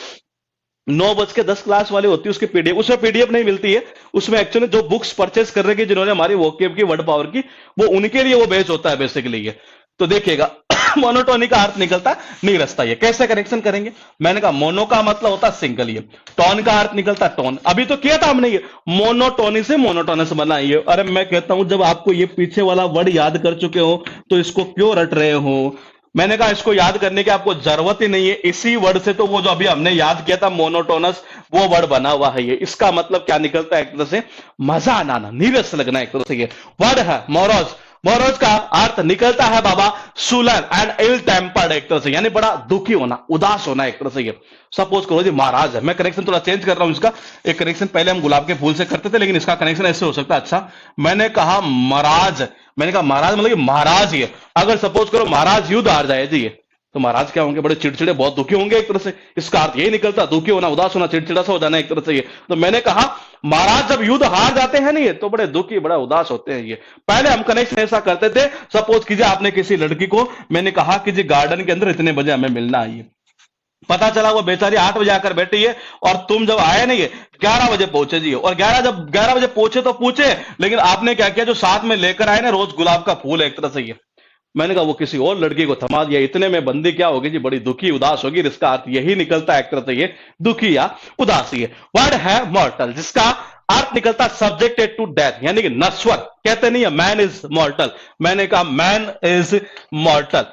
9:10 क्लास वाली होती है उसकी पीडीएफ, उसमें पीडीएफ नहीं मिलती है, उसमें एक्चुअली जो बुक्स परचेस कर रहे जिन्होंने हमारी वोकेब की, वर्ड पावर की, वो उनके लिए वो बेच होता है बेसिकली ये। तो देखिएगा मोनोटोनी का अर्थ निकलता है नीरसता, ये कैसे कनेक्शन करेंगे? मैंने कहा मोनो का मतलब होता है सिंगल, ये टोन का अर्थ निकलता है टोन, अभी तो किया था हमने ये, मोनोटोनी से मोनोटोनस बना ये। अरे मैं कहता हूं जब आपको ये पीछे वाला वर्ड याद कर चुके हो तो इसको क्यों रट रहे हो? मैंने कहा इसको याद करने की आपको जरूरत ही नहीं है, इसी वर्ड से तो वो जो अभी हमने याद किया था मोनोटोनस, वो वर्ड बना हुआ है ये। इसका मतलब क्या निकलता है? एक तरह से मजा आना, नीरस लगना एक तरह से ये। वर्ड है मोरोज, मोरोज का अर्थ निकलता है बाबा सुलन एंड इल टेम्पर्ड एक तरह से, यानी बड़ा दुखी होना, उदास होना एक तरह से ये। सपोज करो जी महाराज है, मैं कनेक्शन थोड़ा चेंज कर रहा हूं इसका, एक कनेक्शन पहले हम गुलाब के फूल से करते थे लेकिन इसका कनेक्शन ऐसे हो सकता है। अच्छा मैंने कहा महाराज, मैंने कहा महाराज मतलब कि महाराज ही है। अगर सपोज करो महाराज युद्ध हार जाए जी, तो महाराज क्या होंगे? बड़े चिड़चिड़े, बहुत दुखी होंगे एक तरह से, इसका अर्थ यही निकलता है दुखी होना, उदास होना, चिड़चिड़ा सा हो जाना एक तरह से ये। तो मैंने कहा महाराज जब युद्ध हार जाते हैं नहीं तो बड़े दुखी, बड़ा उदास होते हैं ये। पहले हम कनेक्शन ऐसा करते थे, सपोज कीजिए आपने किसी लड़की को मैंने कहा कि जी गार्डन के अंदर इतने बजे हमें मिलना है, पता चला वो बेचारी 8 बजे आकर बैठी है और तुम जब आए नहीं 11 बजे पहुंचे जी, और 11 बजे पहुंचे तो पूछे, लेकिन आपने क्या किया, जो साथ में लेकर आए ना रोज गुलाब का फूल एक तरह से ये, मैंने कहा वो किसी और लड़की को थमा दिया, इतने में बंदी क्या होगी जी, बड़ी दुखी उदास होगी। इसका अर्थ यही निकलता है एक तरह से ये, दुखी या उदासी है। वर्ड है मॉर्टल, जिसका अर्थ निकलता सब्जेक्टेड टू डेथ, यानी कि नश्वर, कहते नहीं है मैन इज मॉर्टल, मैंने कहा मैन इज मॉर्टल।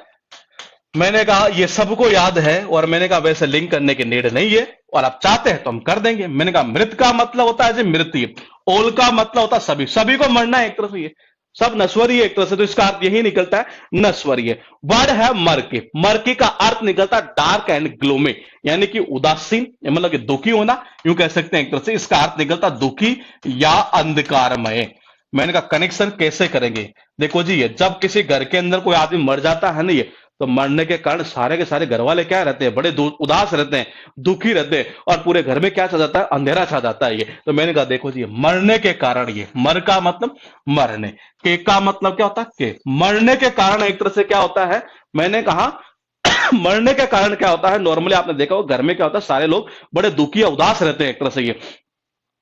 मैंने कहा ये सबको याद है और मैंने कहा वैसे लिंक करने की नीड नहीं है, और आप चाहते हैं तो हम कर देंगे। मैंने कहा मृत का मतलब होता है जी मृत्यु, ओल का मतलब होता है सभी, सभी को मरना है एक तरह से ये, सब नश्वरी है एक तरह से, तो इसका अर्थ यही निकलता है नश्वरी है। वर्ड है मर्की, मर्की का अर्थ निकलता है डार्क एंड ग्लोमी, यानी कि उदासीन, मतलब कि दुखी होना, यूं कह सकते हैं एक तरह से। इसका अर्थ निकलता दुखी या अंधकारमय। मैंने कहा कनेक्शन कैसे करेंगे? देखो जी ये जब किसी घर के अंदर कोई आदमी मर जाता है ना ये, तो मरने के कारण सारे के सारे घर वाले क्या रहते हैं, बड़े उदास रहते हैं, दुखी रहते हैं, और पूरे घर में क्या छा जाता है, अंधेरा छा जाता है ये। तो मैंने कहा देखो जी मरने के कारण, ये मर का मतलब मरने, के का मतलब क्या होता है के, मरने के कारण एक तरह से क्या होता है, मैंने कहा मरने के कारण क्या होता है, नॉर्मली आपने देखा हो घर में क्या होता है, सारे लोग बड़े दुखी या उदास रहते हैं एक तरह से ये,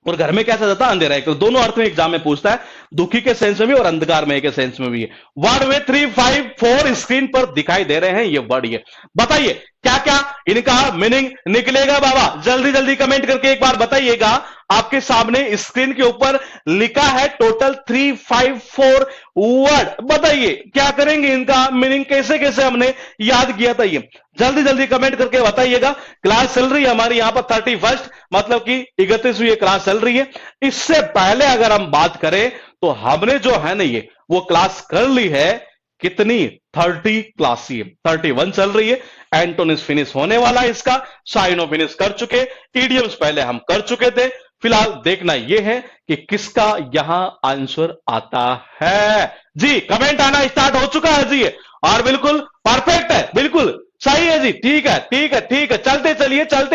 और घर में क्या सा जाता है, अंधेरा। एक तो दोनों अर्थ में एग्जाम में पूछता है, दुखी के सेंस में भी और अंधकार में के सेंस में भी है। वर्ड वे 3, 5, 4 स्क्रीन पर दिखाई दे रहे हैं ये वर्ड, ये बताइए क्या क्या इनका मीनिंग निकलेगा बाबा? जल्दी जल्दी कमेंट करके एक बार बताइएगा। आपके सामने स्क्रीन के ऊपर लिखा है टोटल 3, 5, 4 वर्ड, बताइए क्या करेंगे, इनका मीनिंग कैसे कैसे हमने याद किया था, ये जल्दी जल्दी कमेंट करके बताइएगा। क्लास चल रही है हमारी यहां पर 31, मतलब कि 31वीं क्लास चल रही है। इससे पहले अगर हम बात करें तो हमने जो है ना ये वो क्लास कर ली है, कितनी 30 क्लास, 31 चल रही है। एंटोनिम्स फिनिश होने वाला है इसका, साइनो फिनिश कर चुके, इडियम्स पहले हम कर चुके थे। फिलहाल देखना यह है कि किसका यहां आंसर आता है जी। कमेंट आना स्टार्ट हो चुका है जी, और बिल्कुल परफेक्ट है, बिल्कुल सही है जी। ठीक है ठीक है ठीक है, चलते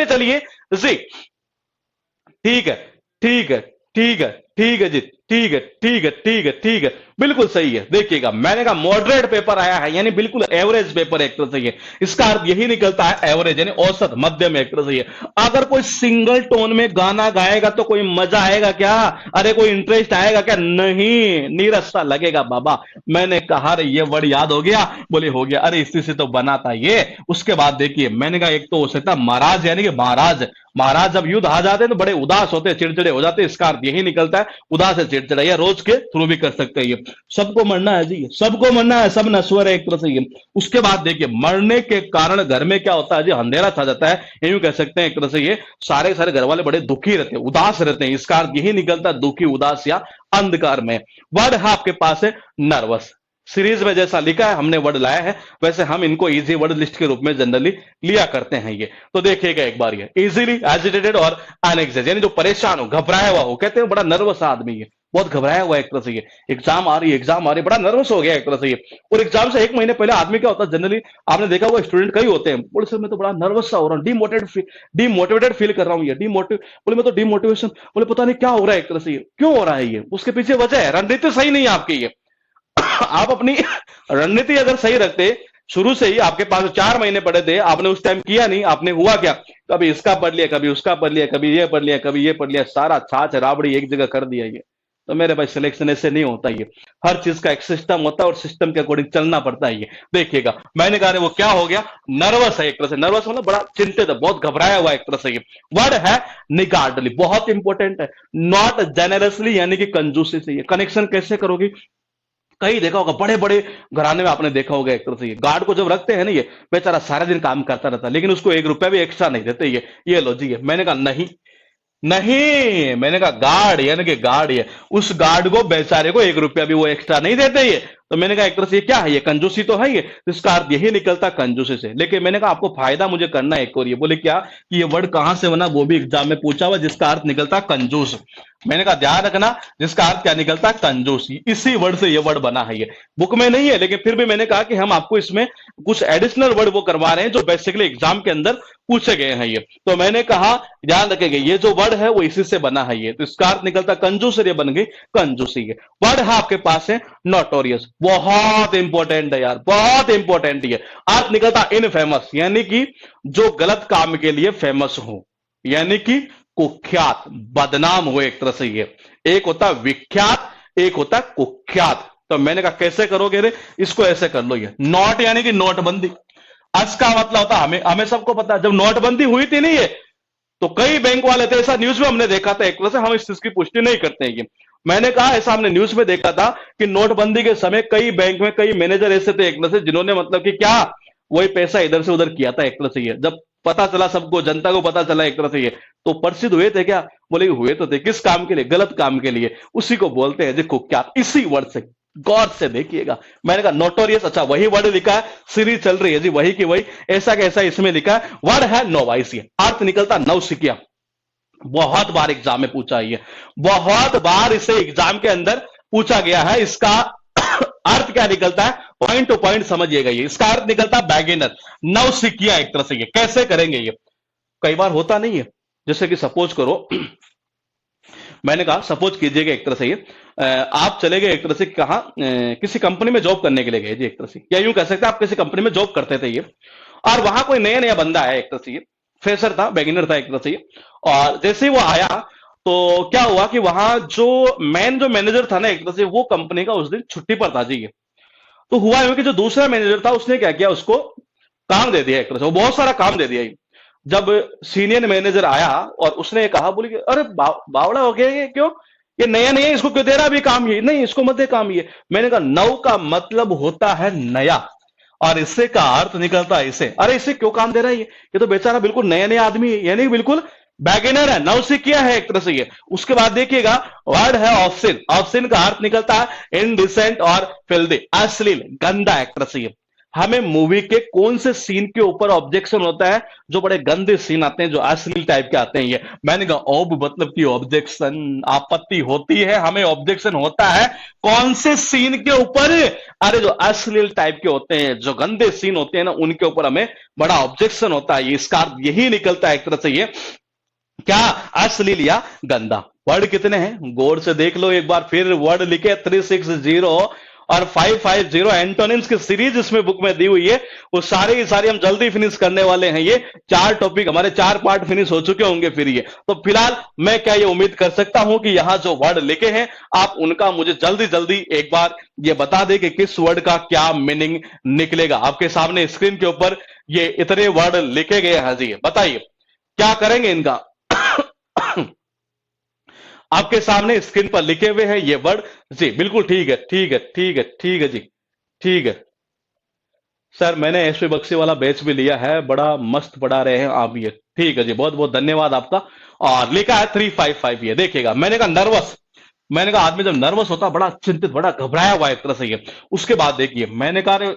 चलिए जी। ठीक है ठीक है ठीक है ठीक है ठीक है जी, ठीक है, ठीक है, ठीक है, ठीक है, बिल्कुल सही है। देखिएगा, मैंने कहा मॉडरेट पेपर आया है, यानी बिल्कुल एवरेज पेपर एक तरह से है। इसका अर्थ यही निकलता है एवरेज, यानी औसत, मध्यम एक तरह से है। अगर कोई सिंगल टोन में गाना गाएगा तो कोई मजा आएगा क्या? अरे कोई इंटरेस्ट आएगा क्या? नहीं, नीरस सा लगेगा बाबा। मैंने कहा अरे ये वर्ड याद हो गया, बोले हो गया, अरे इसी से तो बना था ये। उसके बाद देखिए, मैंने कहा एक तो हो सकता महाराज, यानी कि महाराज, महाराज जब युद्ध आ जाते हैं तो बड़े उदास होते हैं, चिड़चिड़े हो जाते हैं। इसका अर्थ यही निकलता है उदास है, चिड़चिड़ा, या रोज के थ्रू भी कर सकते हैं ये। सबको मरना है जी, सबको मरना है, सब नश्वर है एक तरह से ये। उसके बाद देखिए, मरने के कारण घर में क्या होता है जी, अंधेरा छा जाता है, यूं कह सकते हैं एक तरह से ये। सारे सारे घर वाले बड़े दुखी रहते हैं, उदास रहते हैं। इसका अर्थ यही निकलता है दुखी, उदास या अंधकार में। वर्ड है आपके पास है नर्वस। सीरीज में जैसा लिखा है हमने वर्ड लाया है, वैसे हम इनको इजी वर्ड लिस्ट के रूप में जनरली लिया करते हैं ये। तो देखिएगा एक बार, ये इजीली एजिटेटेड और अनएग्जाइटेड, यानी जो परेशान हो, घबराया हुआ हो, कहते हैं बड़ा नर्वस आदमी है, बहुत घबराया हुआ है एक तरह से ये। एग्जाम आ रही है, एग्जाम आ रही है, बड़ा नर्वस हो गया एक तरह से ये। और एग्जाम से एक महीने पहले आदमी क्या होता है, जनरली आपने देखा होगा, स्टूडेंट कई होते हैं, बोले सर मैं तो बड़ा नर्वस सा हो रहा हूँ, डिमोटिवेटेड फील कर रहा हूँ, ये बोले मैं तो डिमोटिवेशन, बोले पता नहीं क्या हो रहा है एक तरह से ये, क्यों हो रहा है ये, उसके पीछे वजह है, रणनीति सही नहीं है आपकी ये। आप अपनी रणनीति अगर सही रखते, शुरू से ही आपके पास 4 महीने पड़े थे, आपने उस टाइम किया नहीं, आपने हुआ क्या, कभी इसका पढ़ लिया, कभी उसका पढ़ लिया, कभी ये पढ़ लिया, कभी ये पढ़ लिया, सारा छाछ राबड़ी एक जगह कर दिया ये। तो मेरे भाई सिलेक्शन ऐसे नहीं होता ये, हर चीज का एक सिस्टम होता है और सिस्टम के अकॉर्डिंग चलना पड़ता है ये। देखिएगा, मैंने कहा वो क्या हो गया, नर्वस है एक तरह से, नर्वस मतलब बड़ा चिंतित है, बहुत घबराया हुआ एक तरह से ये। वर्ड है निगार्डली, बहुत इंपॉर्टेंट है। नॉट जेनरसली, यानी कि कंजूसी से। ये कनेक्शन कैसे करोगी, कहीं देखा होगा बड़े बड़े घराने में, आपने देखा होगा एक तरह से ये गार्ड को जब रखते हैं ना, ये बेचारा सारा दिन काम करता रहता है, लेकिन उसको 1 रुपया भी एक्स्ट्रा नहीं देते ये लो जी। मैंने कहा नहीं, नहीं, मैंने कहा गार्ड, यानी कि गार्ड, ये उस गार्ड को बेचारे को 1 रुपया भी वो एक्स्ट्रा नहीं देते ये। तो मैंने कहा एक तरह से ये क्या है, ये कंजूसी तो है ये। तो इसका अर्थ यही निकलता कंजूसी से। लेकिन मैंने कहा आपको फायदा मुझे करना है एक और, ये बोले क्या कि ये वर्ड कहां से बना, वो भी एग्जाम में पूछा हुआ, जिसका अर्थ निकलता कंजूस। मैंने कहा ध्यान रखना, जिसका अर्थ क्या निकलता कंजूस, इसी वर्ड से ये वर्ड बना है ये। बुक में नहीं है, लेकिन फिर भी मैंने कहा कि हम आपको इसमें कुछ एडिशनल वर्ड वो करवा रहे हैं जो बेसिकली एग्जाम के अंदर पूछे गए हैं ये। तो मैंने कहा ध्यान रखेंगे, ये जो वर्ड है वो इसी से बना है ये। तो इसका अर्थ निकलता कंजूस, ये बन गई कंजूसी। ये वर्ड है आपके पास है नोटोरियस, बहुत इंपॉर्टेंट है यार, बहुत इंपॉर्टेंट है। अर्थ निकलता इनफेमस, यानी कि जो गलत काम के लिए फेमस हो, यानी कि कुख्यात, बदनाम हो एक तरह से ये। एक होता विख्यात, एक होता कुख्यात। तो मैंने कहा कैसे करोगे रे, इसको ऐसे कर लो, ये नोट यानी कि नोटबंदी। अस का मतलब होता हमें हमें सबको पता है, जब नोटबंदी हुई थी नहीं ये, तो कई बैंक वाले थे, ऐसा न्यूज में हमने देखा था एक तरह से, हम इस चीज की पुष्टि नहीं करते हैं ये। मैंने कहा ऐसा हमने न्यूज में देखा था कि नोटबंदी के समय कई बैंक में कई मैनेजर ऐसे थे एक तरह से, जिन्होंने मतलब कि क्या वही पैसा इधर से उधर किया था एक तरह से ये। जब पता चला, सबको जनता को पता चला एक तरह से ये, तो प्रसिद्ध हुए थे क्या, बोले हुए तो थे, किस काम के लिए, गलत काम के लिए। उसी को बोलते हैं जी कुख्यात, इसी वर्ड से। गौर से देखिएगा, मैंने कहा नोटोरियस, अच्छा वही वर्ड लिखा है, सीरीज चल रही है जी वही की वही, ऐसा कैसा इसमें लिखा है। वर्ड है नोवाइसिया, अर्थ निकलता नौसिखिया। बहुत बार एग्जाम में पूछा है, बहुत बार इसे एग्जाम के अंदर पूछा गया है। इसका अर्थ क्या निकलता है, पॉइंट टू पॉइंट समझिएगा ये। इसका अर्थ निकलता बैगिनर, नौसिखिया एक तरह से ये। कैसे करेंगे ये, कई बार होता नहीं है, जैसे कि सपोज करो, मैंने कहा सपोज कीजिएगा एक तरह से ये, आप चले गए एक तरह से कहा, किसी कंपनी में जॉब करने के लिए गए जी एक तरह से, या यूं कह सकते हैं आप किसी कंपनी में जॉब करते थे ये, और वहां कोई नया नया बंदा आया एक तरह से ये, फ्रेशर था, बेगिनर था एक तरह से ये। और जैसे ही वो आया तो क्या हुआ कि वहां जो मैनेजर था ना एक तरह से, वो कंपनी का उस दिन छुट्टी पर था जी ये। तो हुआ कि जो दूसरा मैनेजर था उसने क्या किया, उसको काम दे दिया एक तरह से, वो बहुत सारा काम दे दिया। जब सीनियर मैनेजर आया और उसने कहा, बोले अरे बावड़ा हो गया, क्यों ये नया नया, इसको क्यों दे रहा अभी काम, ये नहीं, इसको मत दे काम ये। मैंने कहा नव का मतलब होता है नया, और इससे का अर्थ निकलता है इसे। अरे इसे क्यों काम दे रहा है ये तो बेचारा बिल्कुल नया नया आदमी है, यानी बिल्कुल बैगिनर है, नव से किया है एक तरह से ये। उसके बाद देखिएगा वर्ड है ऑप्शन, ऑप्शन का अर्थ निकलता है इनडिसेंट और फिल्दी, अश्लील, गंदा एक तरह से ये। हमें मूवी के कौन से सीन के ऊपर ऑब्जेक्शन होता है, जो बड़े गंदे सीन आते हैं, जो अश्लील टाइप के आते हैं ये। मैंने कहा ऑब मतलब कि ऑब्जेक्शन, आपत्ति होती है, हमें ऑब्जेक्शन होता है कौन से सीन के ऊपर, अरे जो अश्लील टाइप के होते हैं, जो गंदे सीन होते हैं ना, उनके ऊपर हमें बड़ा ऑब्जेक्शन होता है। इसका अर्थ यही निकलता है एक तरह से ये, क्या, अश्लील या गंदा। वर्ड कितने हैं गौर से देख लो एक बार फिर। वर्ड लिखे 360 और 550 एंटोनिम्स की सीरीज इसमें बुक में दी हुई है। वो सारे की सारी हम जल्दी फिनिश करने वाले हैं। ये 4 टॉपिक हमारे 4 पार्ट फिनिश हो चुके होंगे फिर ये। तो फिलहाल मैं क्या ये उम्मीद कर सकता हूं कि यहां जो वर्ड लिखे हैं आप उनका मुझे जल्दी जल्दी एक बार ये बता दे कि किस वर्ड का क्या मीनिंग निकलेगा। आपके सामने स्क्रीन के ऊपर ये इतने वर्ड लिखे गए हैं जी, बताइए क्या करेंगे इनका। आपके सामने स्क्रीन पर लिखे हुए हैं ये वर्ड जी, बिल्कुल ठीक है ठीक है ठीक है ठीक है जी, ठीक है सर। मैंने एसपी बक्सी वाला बैच भी लिया है, बड़ा मस्त पढ़ा रहे हैं आप ये, ठीक है जी, बहुत बहुत धन्यवाद आपका। और लिखा है 355, ये देखिएगा। मैंने कहा नर्वस, मैंने कहा आदमी जब नर्वस होता बड़ा चिंतित बड़ा घबराया हुआ एक तरह से ये। उसके बाद देखिए मैंने कहा अरे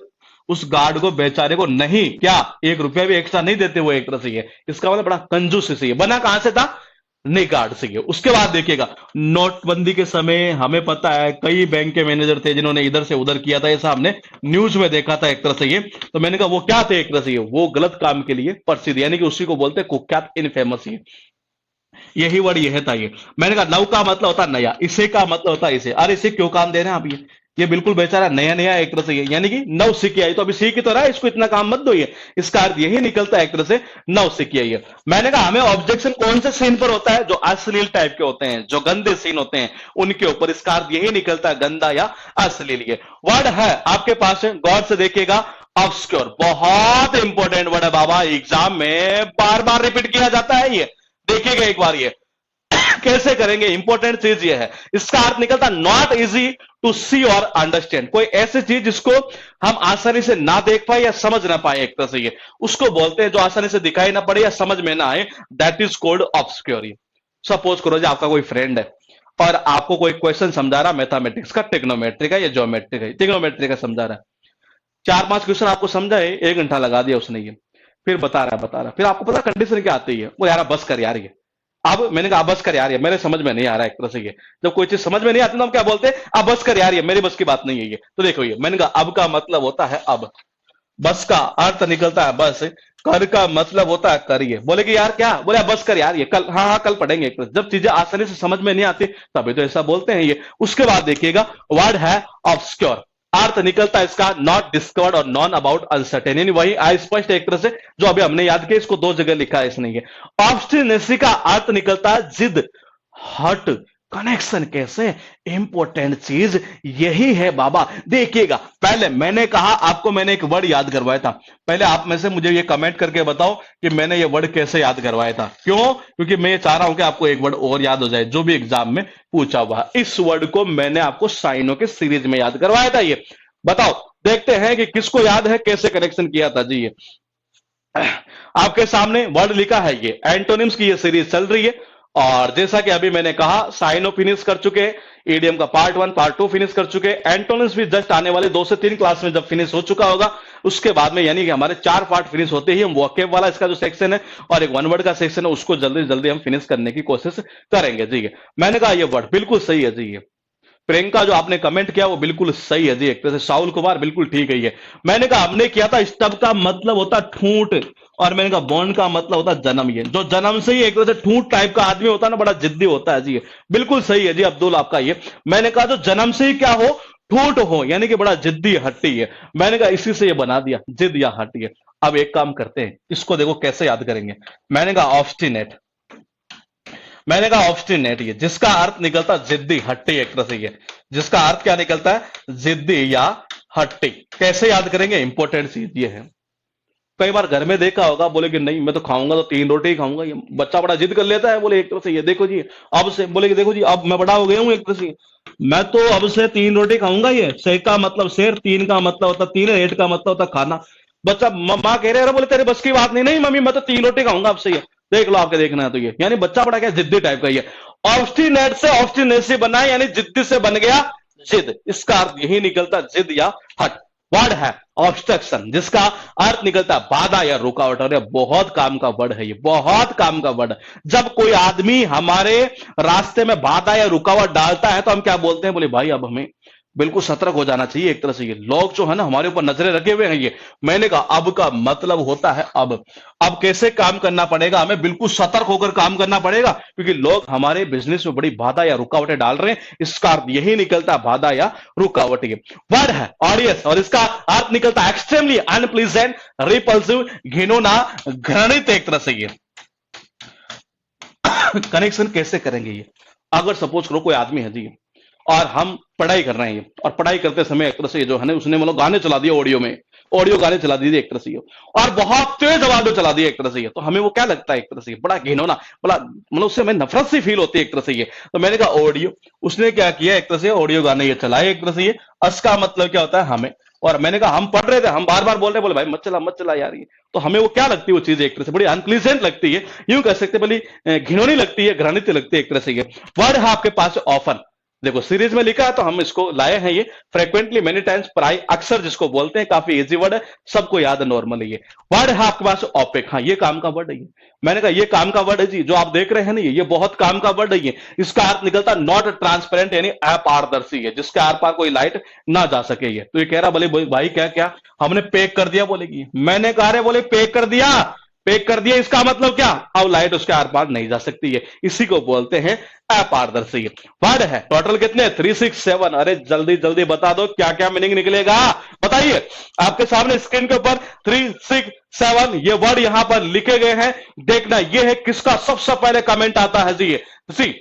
उस गार्ड को बेचारे को नहीं क्या 1 रुपया भी एक्स्ट्रा नहीं देते वो एक तरह से ये। इसका मतलब बड़ा कंजूस से ये बना कहां से था, नहीं गार्ड से ये। उसके बाद देखिएगा नोटबंदी के समय हमें पता है कई बैंक के मैनेजर थे जिन्होंने इधर से उधर किया था, ऐसा हमने न्यूज में देखा था एक तरह से ये। तो मैंने कहा वो क्या थे एक तरह से ये, वो गलत काम के लिए प्रसिद्ध, यानी कि उसी को बोलते हैं कुख्यात, इनफेमस ये। यही वर्ड यह था ये। मैंने कहा नव का मतलब होता नया, इसे का मतलब होता इसे। अरे इसे क्यों काम दे रहे हैं आप ये बिल्कुल बेचारा नया नया एक तरह से ये, यानी कि नव सीखी आई तो अभी सीख ही तो रहा है, इसको इतना काम मत दो ये। इसका अर्थ यही निकलता है एक तरह से नव सीखी आई है। मैंने कहा हमें ऑब्जेक्शन कौन से सीन पर होता है, जो अश्लील टाइप के होते हैं, जो गंदे सीन होते हैं उनके ऊपर। इसका अर्थ यही निकलता है गंदा या अश्लील। ये वर्ड है आपके पास, गौर से देखिएगा, ऑब्स्क्योर। बहुत इंपॉर्टेंट वर्ड है बाबा, एग्जाम में बार बार रिपीट किया जाता है ये। देखिएगा एक बार ये कैसे करेंगे, इंपॉर्टेंट चीज ये है। इसका अर्थ निकलता नॉट इजी टू सी और अंडरस्टैंड। कोई ऐसी चीज जिसको हम आसानी से ना देख पाए या समझ ना पाए एक तरह से ये, उसको बोलते हैं जो आसानी से दिखाई ना पड़े या समझ में ना आए, that is called obscure. Suppose करो जी आपका कोई फ्रेंड है और आपको कोई क्वेश्चन समझा रहा मैथमेटिक्स का, टिग्नोमेट्री का या ज्योमेट्री का, टिग्नोमेट्री का समझा रहा है। 4-5 क्वेश्चन आपको समझा है, 1 घंटा लगा दिया उसने ये, फिर बता रहा फिर आपको पता कंडीशन क्या आती है, वो यार बस कर यार ये। अब मैंने कहा बस कर यार ये मेरे समझ में नहीं आ रहा है एक तरह से ये। जब कोई चीज समझ में नहीं आती तो हम क्या बोलते हैं, अब बस कर यार ये मेरी बस की बात नहीं है ये। तो देखो ये मैंने कहा अब का मतलब होता है अब, बस का अर्थ निकलता है बस, कर का मतलब होता है करिए। बोले कि यार क्या, बोले बस कर यार ये, कल हाँ हाँ कल पढ़ेंगे एक तरह। जब चीजें आसानी से समझ में नहीं आती तभी तो ऐसा बोलते हैं ये। उसके बाद देखिएगा वर्ड है ऑब्स्क्योर, अर्थ निकलता है इसका नॉट डिस्कवर्ड और नॉन अबाउट अनसर्टेन, यानी वही अस्पष्ट एक तरह से जो अभी हमने याद किया, इसको 2 जगह लिखा है इसने ये। ऑब्स्टिनेसी का अर्थ निकलता है जिद, हट, कनेक्शन। कैसे इंपॉर्टेंट चीज यही है बाबा। देखिएगा पहले मैंने कहा आपको, मैंने एक वर्ड याद करवाया था। पहले आप में से मुझे ये कमेंट करके बताओ कि मैंने ये वर्ड कैसे याद करवाया था। क्यों, क्योंकि मैं ये चाह रहा हूं कि आपको एक वर्ड और याद हो जाए जो भी एग्जाम में पूछा हुआ। इस वर्ड को मैंने आपको साइनों के सीरीज में याद करवाया था ये। बताओ देखते हैं कि किसको याद है, कैसे कनेक्शन किया था जी। ये आपके सामने वर्ड लिखा है, ये एंटोनिम्स की ये सीरीज चल रही है। और जैसा कि अभी मैंने कहा साइनो फिनिश कर चुके, ईडीएम का पार्ट 1 पार्ट 2 फिनिश कर चुके, एंटोनिम्स भी जस्ट आने वाले 2 से 3 क्लास में जब फिनिश हो चुका होगा उसके बाद में, यानी कि हमारे 4 पार्ट फिनिश होते ही हम वोकैब वाला इसका जो सेक्शन है और एक वन वर्ड का सेक्शन है उसको जल्दी जल्दी हम फिनिश करने की कोशिश करेंगे जी। मैंने कहा ये वर्ड बिल्कुल सही है जी। ये प्रियंका जो आपने कमेंट किया वो बिल्कुल सही है जी, एक तरह से साउल कुमार बिल्कुल ठीक है ये। मैंने कहा हमने किया था स्टब का मतलब होता ठूंठ, और मैंने कहा बॉन्ड का मतलब होता जन्म। ये जो जन्म से ही एक तरह से ठूंठ टाइप का आदमी होता है ना, बड़ा जिद्दी होता है जी। बिल्कुल सही है जी अब्दुल आपका ये। मैंने कहा जो जन्म से ही क्या हो, ठूंठ हो, यानी कि बड़ा जिद्दी हट्टी है। मैंने कहा इसी से ये बना दिया जिद या हट्टी है। अब एक काम करते हैं, इसको देखो कैसे याद करेंगे। मैंने कहा ऑब्स्टिनेट, मैंने कहा ऑब्स्टिनेट, ये जिसका अर्थ निकलता जिद्दी हट्टी एक तरह से ये, जिसका अर्थ क्या निकलता है जिद्दी या हट्टी। कैसे याद करेंगे, इंपॉर्टेंट चीज ये है। कई बार घर में देखा होगा, बोले कि नहीं मैं तो खाऊंगा तो 3 रोटी ही खाऊंगा, ये बच्चा बड़ा जिद कर लेता है। बोले एक तरह से ये देखो जी अब से, बोले कि देखो जी अब मैं बड़ा हो गया हूं एक तरह से, मैं तो अब से 3 रोटी खाऊंगा। ये शे का मतलब शेर, 3 का मतलब होता 3, 8 का मतलब होता खाना। बच्चा माँ कह रहे बोले तेरे बस की बात नहीं, नहीं मम्मी मैं तो 3 रोटी खाऊंगा अब से। ये देख लो आपके देखना है तो ये, यानी बच्चा बड़ा क्या जिद्दी टाइप का। ये ऑब्स्टिनेट से ऑब्स्टिनेसी बना है, यानी जिद्दी से बन गया जिद। इसका अर्थ यही निकलता जिद या हट। वर्ड है ऑब्स्ट्रक्शन, जिसका अर्थ निकलता है बाधा या रुकावट। और ये बहुत काम का वर्ड है, ये बहुत काम का वर्ड। जब कोई आदमी हमारे रास्ते में बाधा या रुकावट डालता है तो हम क्या बोलते हैं, बोले भाई अब हमें बिल्कुल सतर्क हो जाना चाहिए एक तरह से। ये लोग जो है ना हमारे ऊपर नजरें रखे हुए हैं ये। मैंने कहा अब का मतलब होता है अब कैसे काम करना पड़ेगा, हमें बिल्कुल सतर्क होकर काम करना पड़ेगा, क्योंकि लोग हमारे बिजनेस में बड़ी बाधा या रुकावटें डाल रहे हैं। इसका अर्थ यही निकलता है बाधा या रुकावट। ये वर्ड है ऑडियंस और इसका अर्थ निकलता है एक्सट्रीमली अनप्लीजेंट, रिपल्सिव, घिनौना, घृणित एक तरह से। ये कनेक्शन कैसे करेंगे ये? अगर सपोज करो कोई आदमी है जी और हम पढ़ाई कर रहे हैं और पढ़ाई करते समय एक तरह से जो है ना उसने मतलब गाने चला दिए ऑडियो में, ऑडियो गाने चला दीजिए एक तरह से और बहुत तेज आवाज में चला दिए एक तरह से। तो हमें वो क्या लगता है एक तरह से बड़ा घिनौना, बड़ा मतलब उससे हमें नफरत सी फील होती है एक तरह से। तो मैंने कहा ऑडियो, उसने क्या किया एक तरह से ऑडियो गाने ये चलाए एक तरह से। इसका मतलब क्या होता है हमें, और मैंने कहा हम पढ़ रहे थे, हम बार बार बोल रहे बोले भाई मत चला यार ये। तो हमें वो क्या लगती है वो चीज एक तरह से बड़ी अनप्लीजेंट लगती है, यूं कह सकते बड़ी घिनौनी लगती है, घृणित लगती है एक तरह से। वर्ड है आपके पास ऑफन, देखो सीरीज में लिखा है तो हम इसको लाए हैं। ये फ्रीक्वेंटली, मेनी टाइम्स, प्राय, अक्सर जिसको बोलते हैं, काफी इजी वर्ड है, सबको याद है नॉर्मली। ये वर्ड है आपके पास ओपेक, हाँ ये काम का वर्ड है ये। मैंने कहा ये काम का वर्ड है जी, जो आप देख रहे हैं ना ये बहुत काम का वर्ड है ये। इसका अर्थ निकलता नॉट ट्रांसपेरेंट यानी अपारदर्शी है, जिसके आर पार कोई लाइट ना जा सके ये। तो ये कह रहा बोले भाई क्या क्या हमने पैक कर दिया, बोलेगी मैंने कहा रे बोले पैक कर दिया, पैक कर दिया, इसका मतलब क्या, अब लाइट उसके आर पार नहीं जा सकती है, इसी को बोलते हैं अपारदर्शी। वर्ड है टोटल कितने 367। अरे जल्दी जल्दी बता दो क्या क्या मीनिंग निकलेगा, बताइए। आपके सामने स्क्रीन के ऊपर 367 ये वर्ड यहां पर लिखे गए हैं, देखना ये है किसका सबसे पहले कमेंट आता है जी। सी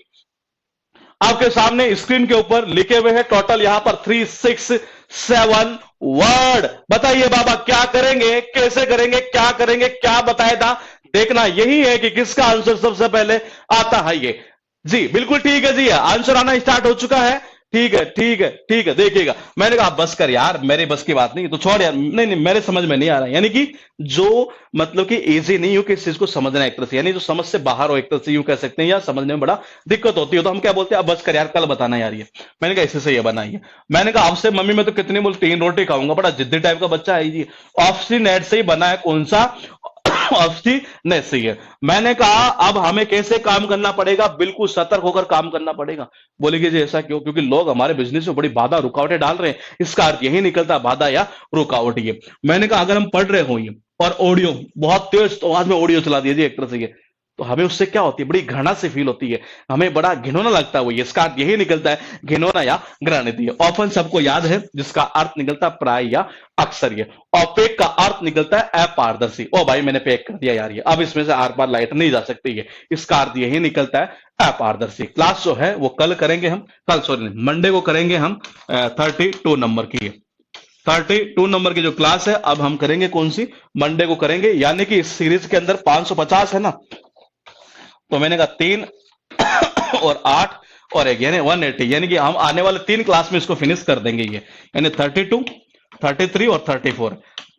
आपके सामने स्क्रीन के ऊपर लिखे हुए हैं टोटल यहां पर 367 वर्ड। बताइए बाबा क्या करेंगे, कैसे करेंगे, क्या करेंगे, क्या बताया था, देखना यही है कि किसका आंसर सबसे पहले आता है ये जी। बिल्कुल ठीक है जी, आंसर आना स्टार्ट हो चुका है। ठीक है ठीक है ठीक है, देखिएगा। मैंने कहा बस कर यार, मेरे बस की बात नहीं तो छोड़ यार, नहीं मेरे समझ में नहीं आ रहा। यानी कि जो मतलब कि इजी नहीं हो कि इस चीज को समझना एक तरह से, यानी जो समझ से बाहर हो एक तरह से यूं कह सकते हैं, या समझने में बड़ा दिक्कत होती है, तो हम क्या बोलते हैं अब बस कर यार, कल बताना यार ये। मैंने कहा इसी से ये बनाइए। मैंने कहा आपसे मम्मी मैं तो कितनी बोल 3 रोटी खाऊंगा, बड़ा जिद्दी टाइप का बच्चा है जी। ऑप्सी नेट से ही बना है, कौन सा ऑप्सी नेट से है। मैंने कहा अब हमें कैसे काम करना पड़ेगा, बिल्कुल सतर्क होकर काम करना पड़ेगा। बोलेगी जी ऐसा क्यों, क्योंकि लोग हमारे बिजनेस में बड़ी बाधा रुकावटें डाल रहे हैं, इसका अर्थ यही निकलता बाधा या रुकावट। ये मैंने कहा अगर हम पढ़ रहे हो ये और ऑडियो बहुत तेज तो आवाज में ऑडियो चला दीजिए एक तरह से ये, तो हमें उससे क्या होती है बड़ी घृणा से फील होती है, हमें बड़ा घिनौना लगता है वो। इसका अर्थ यही निकलता है घिनौना या घृणित। ऑफन सबको याद है, जिसका अर्थ निकलता है प्राय या अक्सर। ये ऑपेक का अर्थ निकलता है अपारदर्शी। ओ भाई मैंने पैक कर दिया यार ये, अब इसमें से आर पार लाइट नहीं जा सकती है, इसका अर्थ यही निकलता है अपारदर्शी। क्लास जो है वो कल करेंगे हम, कल सॉरी मंडे को करेंगे हम 32 नंबर की। 32 नंबर की जो क्लास है अब हम करेंगे कौन सी, मंडे को करेंगे। यानी कि इस सीरीज के अंदर 550 है ना, तो मैंने कहा 3 और 8 और 1 यानी 180, यानी कि हम आने वाले 3 क्लास में इसको फिनिश कर देंगे ये, यानी 32, 33 और 34।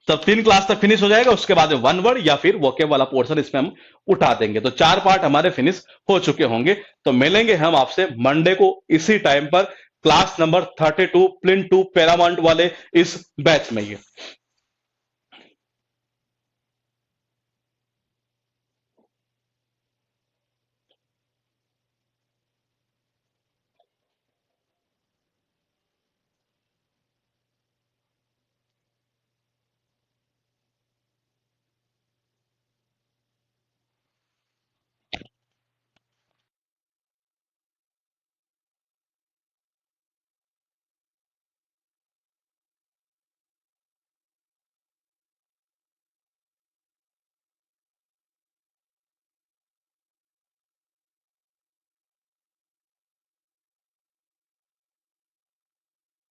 तब 3 क्लास तक फिनिश हो जाएगा, उसके बाद 1 वर्ड या फिर वोकेब वाला पोर्शन इसमें हम उठा देंगे, तो 4 पार्ट हमारे फिनिश हो चुके होंगे। तो मिलेंगे हम आपसे मंडे को इसी टाइम पर, क्लास नंबर 32 प्लिन 2 पैरामाउंट वाले इस बैच में। ये